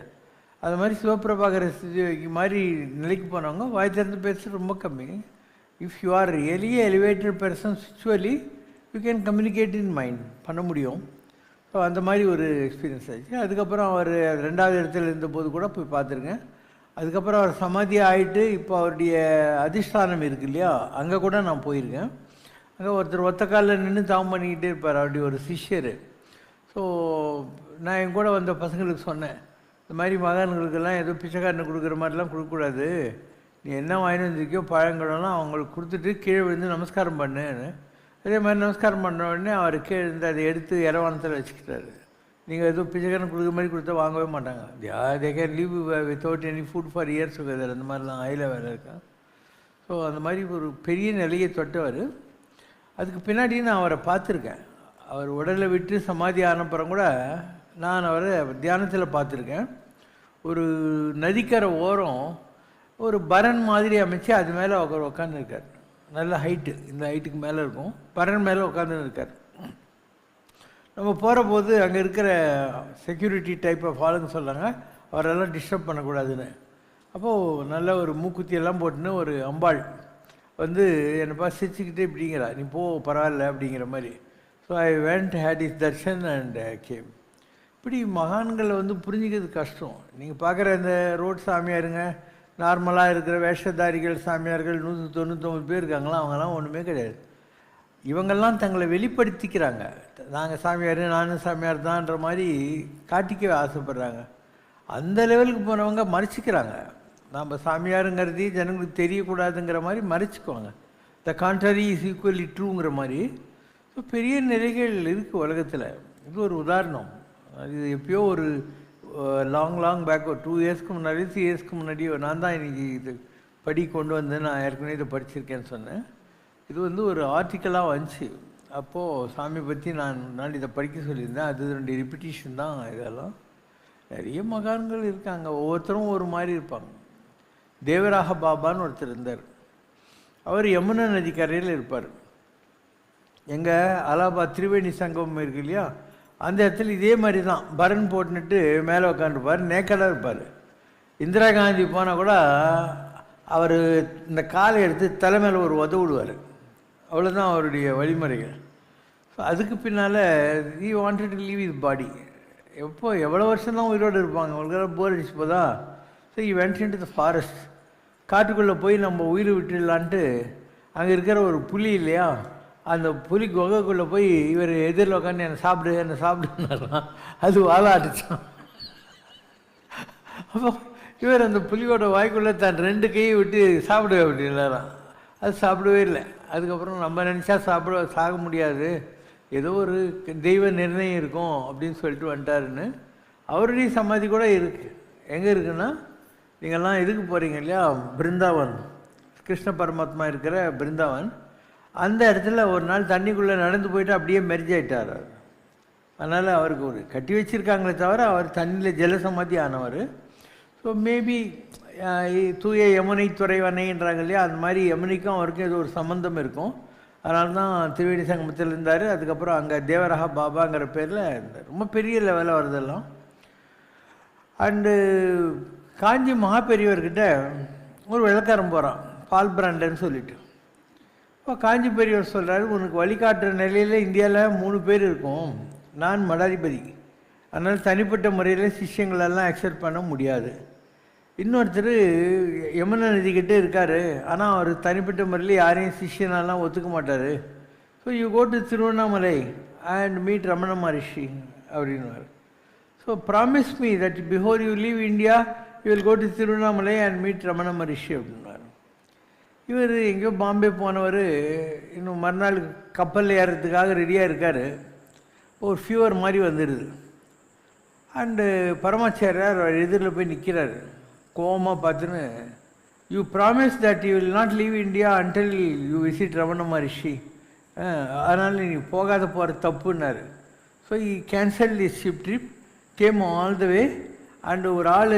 அது மாதிரி சிவபிரபாகர சித்தியோகி மாதிரி நிலைக்கு போனவங்க வாய் திறந்து பேசுகிறது ரொம்ப கம்மி. If you are really elevated person spiritually, you can communicate in mind பண்ண முடியும். ஸோ அந்த மாதிரி ஒரு எக்ஸ்பீரியன்ஸ் ஆச்சு. அதுக்கப்புறம் அவர் 2வது இடத்துல இருந்தபோது கூட போய் பார்த்துருக்கேன். அதுக்கப்புறம் அவர் சமாதியாக ஆகிட்டு இப்போ அவருடைய அதிஷ்டானம் இருக்குது இல்லையா, அங்கே கூட நான் போயிருக்கேன். அங்கே ஒருத்தர் ஒத்த காலில் நின்று தாம் பண்ணிக்கிட்டே இருப்பார், அவருடைய ஒரு சிஷ்யர். ஸோ நான் என் கூட வந்த பசங்களுக்கு சொன்னேன், இந்த மாதிரி மகான்களுக்கெல்லாம் ஏதோ பிச்சைக்காரனை கொடுக்குற மாதிரிலாம் கொடுக்கக்கூடாது, நீ என்ன வாங்கிட்டு வந்திருக்கியோ பழங்களெல்லாம் அவங்களுக்கு கொடுத்துட்டு கீழே விழுந்து நமஸ்காரம் பண்ணுன்னு. அதே மாதிரி நமஸ்காரம் பண்ண உடனே அவர் கீழே இருந்து அதை எடுத்து இரவானத்தில் வச்சுக்கிட்டாரு. நீங்கள் எதுவும் பிச்சைக்காரன் கொடுக்குற மாதிரி கொடுத்தா வாங்கவே மாட்டாங்க. They can leave without any food for years together, அந்த மாதிரிலாம் ஆயில வேறு இருக்கான். ஸோ அந்த மாதிரி ஒரு பெரிய நிலையை தொட்டவர். அதுக்கு பின்னாடி நான் அவரை பார்த்துருக்கேன். அவர் உடலை விட்டு சமாதி ஆனப்புறம் கூட நான் அவரை தியானத்தில் பார்த்துருக்கேன். ஒரு நதிக்கரை ஓரம் ஒரு பரன் மாதிரி அமைச்சு அது மேலே அவர் உட்காந்துருக்கார். நல்ல ஹைட்டு, இந்த ஹைட்டுக்கு மேலே இருக்கும், பரன் மேலே உட்காந்துன்னு இருக்கார். நம்ம போகிற போது அங்கே இருக்கிற செக்யூரிட்டி டைப் ஆஃப் ஆளுங்க சொல்கிறாங்க அவரெல்லாம் டிஸ்டர்ப் பண்ணக்கூடாதுன்னு. அப்போது நல்ல ஒரு மூக்குத்தியெல்லாம் போட்டுன்னு ஒரு அம்பாள் வந்து என்னப்பா சிரிச்சுக்கிட்டே இப்படிங்கிறா, நீ போ பரவாயில்ல அப்படிங்கிற மாதிரி. So I went had his darshan and came. இப்படி மகான்களை வந்து புரிஞ்சிக்கிறது கஷ்டம். நீங்கள் பார்க்குற இந்த ரோட் சாமியாருங்க, நார்மலாக இருக்கிற வேஷதாரிகள் சாமியார்கள் 199 பேர் இருக்காங்களா, அவங்கெல்லாம் ஒன்றுமே கிடையாது. இவங்கெல்லாம் தங்களை வெளிப்படுத்திக்கிறாங்க. நாங்கள் சாமியார், நானும் சாமியார் தான்ன்ற மாதிரி காட்டிக்க ஆசைப்படுறாங்க. அந்த லெவலுக்கு போனவங்க மறைச்சிக்கிறாங்க. நம்ம சாமியாருங்கிறது ஜனங்களுக்கு தெரியக்கூடாதுங்கிற மாதிரி மறைச்சிக்குவாங்க. த கான்ட்ரரி இஸ் ஈக்குவலி ட்ரூங்கிற மாதிரி. ஸோ பெரிய நிலைகள் இருக்குது உலகத்தில். இது ஒரு உதாரணம். இது எப்பயோ ஒரு லாங் பேக் ஒரு 2 இயர்ஸ்க்கு முன்னாடி 3 இயர்ஸ்க்கு முன்னாடி நான் தான் இன்றைக்கி இது கொண்டு வந்து நான் ஏற்கனவே இதை படிச்சிருக்கேன்னு சொன்னேன். இது வந்து ஒரு ஆர்டிக்கலாக வந்துச்சு. அப்போது சாமி பற்றி நான் இதை படிக்க சொல்லியிருந்தேன். அது 2 ரிப்பிட்டிஷன் தான். இதெல்லாம் நிறைய மகான்கள் இருக்காங்க, ஒவ்வொருத்தரும் ஒரு மாதிரி இருப்பாங்க. தேவராக பாபான்னு ஒருத்தர் இருந்தார். அவர் யமுனா நதி கரையில் இருப்பார். எங்கள் அலகாபாத் திரிவேணி சங்கமம் இருக்கு இல்லையா, அந்த இடத்துல இதே மாதிரி தான் பரன் போட்டுன்னுட்டு மேலே உட்காந்துருப்பார், நேக்கடாக இருப்பார். இந்திரா காந்தி போனால் கூட அவர் இந்த காலை எடுத்து தலை மேலே ஒரு உதவிடுவார். அவ்வளோதான் அவருடைய வழிமுறைகள். ஸோ அதுக்கு பின்னால் he wanted to leave his body. எவ்வளோ வருஷம்தான் உயிரோடு இருப்பாங்க, அவங்களுக்கு போர் அடிச்சு போதா. So he went into the forest. காட்டுக்குள்ளே போய் நம்ம உயிர் விட்டுடலான்ட்டு அங்கே இருக்கிற ஒரு புலி இல்லையா, அந்த புலி குகைக்குள்ளே போய் இவர் எதிரில் உட்காந்து என்னை சாப்பிடுனாராம். அது வாழாடிச்சான். அப்போ இவர் அந்த புலியோட வாய்க்குள்ளே தான் 2 கையை விட்டு சாப்பிடுவே அப்படின்னாராம். அது சாப்பிடவே இல்லை. அதுக்கப்புறம் நம்ம நினச்சா சாக முடியாது, ஏதோ ஒரு தெய்வ நிர்ணயம் இருக்கும் அப்படின்னு சொல்லிட்டு வந்துட்டாருன்னு. அவருடைய சமாதி கூட இருக்குது. எங்கே இருக்குன்னா, நீங்கள்லாம் இதுக்கு போகிறீங்க இல்லையா, பிருந்தாவன், கிருஷ்ண பரமாத்மா இருக்கிற பிருந்தாவன், அந்த இடத்துல ஒரு நாள் தண்ணிக்குள்ளே நடந்து போயிட்டு அப்படியே மெர்ஜ் ஆகிட்டார். அதனால் அவருக்கு ஒரு கட்டி வச்சுருக்காங்களே தவிர அவர் தண்ணியில் ஜலசமாதி ஆனவர். ஸோ மேபி தூய யமுனை துறைவனைன்றாங்க இல்லையா, அந்த மாதிரி யமுனைக்கும் அவருக்கும் ஏதோ ஒரு சம்மந்தம் இருக்கும். அதனால தான் திரிவேணி சங்கமத்தில் இருந்தார். அதுக்கப்புறம் அங்கே தேவராக பாபாங்கிற பேரில் இருந்தார். ரொம்ப பெரிய லெவலில் வருதெல்லாம். அண்டு காஞ்சி மகாபெரியவர்கிட்ட ஒரு விளக்காரம் போகிறான், பால் பிராண்டன்னு சொல்லிட்டு. இப்போ காஞ்சி பெரியவர் சொல்கிறாரு, உனக்கு வழிகாட்டுற நிலையில் இந்தியாவில் 3 பேர் இருக்கும். நான் மடாதிபதி, அதனால் தனிப்பட்ட முறையில் சிஷ்யங்களெல்லாம் அக்செப்ட் பண்ண முடியாது. இன்னொருத்தர் யமுனா நதிக்கிட்டே இருக்கார், ஆனால் அவர் தனிப்பட்ட முறையில் யாரையும் சிஷ்யனாலாம் ஒத்துக்க மாட்டார். So you go to Tiruvannamalai and meet Ramana Maharshi அப்படின்வார். So promise me that before you leave India you will go to Tiruvannamalai and meet Ramana Maharshi அப்படின்வார். இவர் எங்கேயோ பாம்பே போனவர் இன்னும் மறுநாள் கப்பலில் ஏறுறதுக்காக ரெடியாக இருக்கார். ஒரு ஃபியூவர் மாதிரி வந்துடுது. அண்டு பரமாச்சாரியார் அவர் எதிரில் போய் நிற்கிறார். கோவமாக பார்த்துன்னு, you promise that you will not leave India until you visit Ramana Maharishi, அதனால் நீ போகிற தப்புன்னாரு. So he cancel this ship trip, came all the way. And ஒரு ஆள்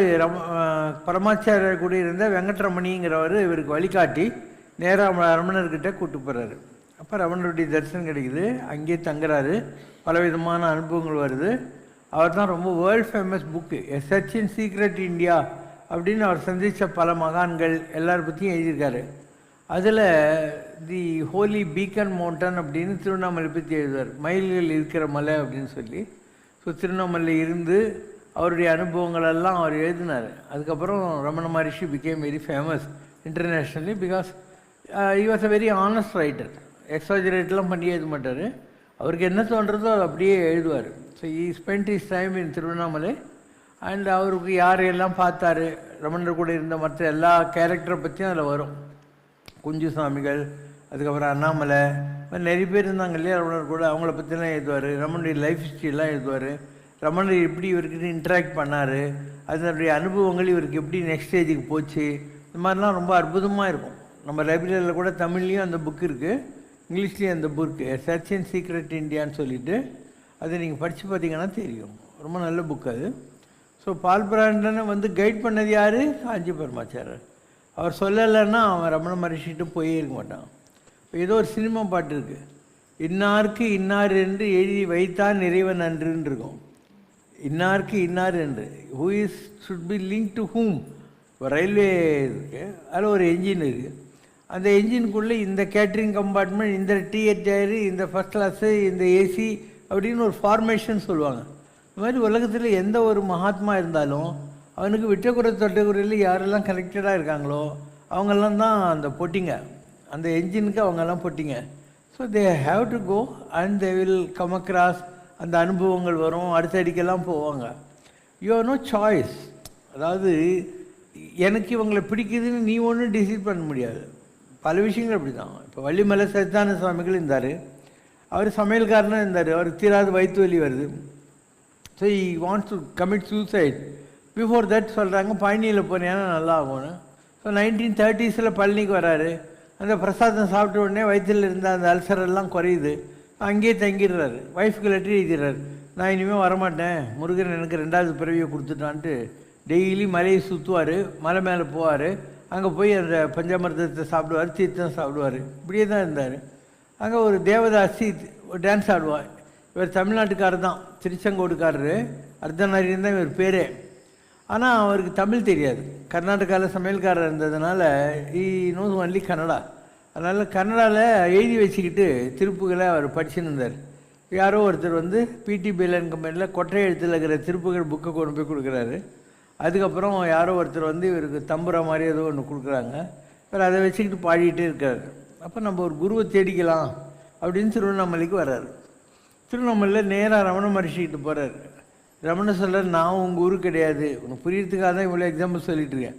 பரமாச்சாரியர் கூட இருந்த வெங்கட்ரமணிங்கிறவர் இவருக்கு வழிகாட்டி நேராக ரமணர்கிட்ட கூப்பிட்டு போகிறாரு. அப்போ ரமணருடைய தரிசனம் கிடைக்குது. அங்கேயே தங்குறாரு. பலவிதமான அனுபவங்கள் வருது. அவர் தான் ரொம்ப world famous book a search in secret India அப்படின்னு அவர் சந்தித்த பல மகான்கள் எல்லாரை பற்றியும் எழுதியிருக்காரு. அதில் தி ஹோலி பீக்கன் மவுண்டன் அப்படின்னு திருவண்ணாமலை பற்றி எழுதுவார். மயில்கள் இருக்கிற மலை அப்படின்னு சொல்லி. ஸோ திருவண்ணாமலை இருந்து அவருடைய அனுபவங்களெல்லாம் அவர் எழுதினார். அதுக்கப்புறம் Ramana Maharishi became very famous internationally because he was a very honest writer. எக்ஸாஜரேட்லாம் பண்ணி எழுத மாட்டார். அவருக்கு என்ன தோன்றதோ அது அப்படியே எழுதுவார். So he spend his time in Tiruvannamalai. And அவருக்கு யாரையெல்லாம் பார்த்தாரு, ரமணர் கூட இருந்த மற்ற எல்லா கேரக்டரை பற்றியும் அதில் வரும். குஞ்சு சாமிகள், அதுக்கப்புறம் அண்ணாமலை, நிறைய பேர் இருந்தாங்க இல்லையா ரமணர் கூட, அவங்கள பற்றிலாம் எழுதுவார். ரமணனுடைய லைஃப் ஹிஸ்ட்ரியெல்லாம் எழுதுவார். ரமணர் எப்படி இவர்கிட்ட இன்ட்ராக்ட் பண்ணார், அதனுடைய அனுபவங்கள் இவருக்கு எப்படி நெக்ஸ்ட் ஸ்டேஜுக்கு போச்சு, இந்த மாதிரிலாம் ரொம்ப அற்புதமாக இருக்கும். நம்ம லைப்ரரியில் கூட தமிழ்லேயும் அந்த புக் இருக்குது, இங்கிலீஷ்லேயும் அந்த புக்கு சர்ச் அண்ட் சீக்ரெட் இண்டியான்னு சொல்லிட்டு, அதை நீங்கள் படித்து பார்த்தீங்கன்னா தெரியும். ரொம்ப நல்ல புக் அது. ஸோ பால் பிராண்டனை கைட் பண்ணது யார்? காஞ்சி பரமாச்சாரர். அவர் சொல்லலைன்னா அவன் ரமண மகரிஷிட்டு போயே இருக்க மாட்டான். இப்போ ஏதோ ஒரு சினிமா பாட்டு இருக்குது, இன்னாருக்கு இன்னார் என்று எழுதி வைத்தான் இறைவன் அன்றுன்னு இருக்கும். இன்னாருக்கு இன்னார் என்று who is should be link to whom. Railway இருக்குது, அதில் ஒரு என்ஜின் இருக்குது. அந்த என்ஜினுக்குள்ளே இந்த கேட்ரிங் கம்பார்ட்மெண்ட், இந்த டிஎட் டயரு, இந்த ஃபஸ்ட் கிளாஸு, இந்த ஏசி அப்படின்னு ஒரு ஃபார்மேஷன் சொல்லுவாங்க. இந்த மாதிரி உலகத்தில் எந்த ஒரு மகாத்மா இருந்தாலும் அவனுக்கு விட்டக்குறை தொட்டக்குறையில் யாரெல்லாம் கனெக்டடாக இருக்காங்களோ அவங்கெல்லாம் தான் அந்த பொட்டிங்க, அந்த என்ஜினுக்கு அவங்கெல்லாம் பொட்டிங்க. So they have to go and they will come across. அந்த அனுபவங்கள் வரும், அடுத்த அடிக்கெல்லாம் போவாங்க. You have no choice. அதாவது எனக்கு இவங்களை பிடிக்குதுன்னு நீ ஒன்றும் டிசைட் பண்ண முடியாது. பல விஷயங்கள் அப்படி தான். இப்போ வள்ளிமலை சத்தான சுவாமிகள் இருந்தார், அவர் சமையல்காரனாக இருந்தார், அவருக்கு தீராத வயிற்று வலி வருது. So he wants to commit suicide. Before that சொல்கிறாங்க பழனியில் போனேன்னா நல்லா ஆகும்னு. ஸோ 1930s பழனிக்கு வராரு. அந்த பிரசாதம் சாப்பிட்ட உடனே வயிற்றில் இருந்த அந்த அல்சரெல்லாம் குறையுது. அங்கேயே தங்கிடுறாரு. ஒய்ஃபுக்கு லெட்டர் எழுதிடுறாரு, நான் இனிமேல் வரமாட்டேன், முருகன் எனக்கு 2வது பிறவியை கொடுத்துட்டான்ட்டு. டெய்லி மலையை சுற்றுவார், மலை மேலே போவார், அங்கே போய் அந்த பஞ்சாமிர்தத்தை சாப்பிடுவார், தீர்த்தம் சாப்பிடுவார். இப்படியே தான் இருந்தார். அங்கே ஒரு தேவதாசி டான்ஸ் ஆடுவார். இவர் தமிழ்நாட்டுக்காரர் தான், திருச்செங்கோடுக்காரரு, அர்த்தநாரியன் தான் இவர் பேரே. ஆனால் அவருக்கு தமிழ் தெரியாது. கர்நாடகாவில் சமையல்காரர் இருந்ததுனால ஈ நோஸ் ஒன்லி கன்னடா. அதனால் கன்னடாவில் எழுதி வச்சுக்கிட்டு திருப்புகளை அவர் படிச்சுன்னு இருந்தார். யாரோ ஒருத்தர் வந்து பிடி பிஎல்என் கம்பெனியில் கொட்டை எழுத்தில் இருக்கிற திருப்புகள் புக்கை கொண்டு போய் கொடுக்குறாரு. அதுக்கப்புறம் யாரோ ஒருத்தர் வந்து இவருக்கு தம்புரா மாதிரி ஏதோ ஒன்று கொடுக்குறாங்க. இவர் அதை வச்சுக்கிட்டு பாடிக்கிட்டே இருக்கார். அப்போ நம்ம ஒரு குருவை தேடிக்கலாம் அப்படின்னு திருவண்ணாமலைக்கு வர்றாரு. திருவண்ணாமலையில் நேராக ரமண மகரிஷிக்கிட்டு போகிறார். ரமண சொல்கிறார், நான் உங்கள் குரு கிடையாது, உனக்கு புரியறதுக்காக தான் இவ்வளோ எக்ஸாம்பிள் சொல்லிட்டுருக்கேன்.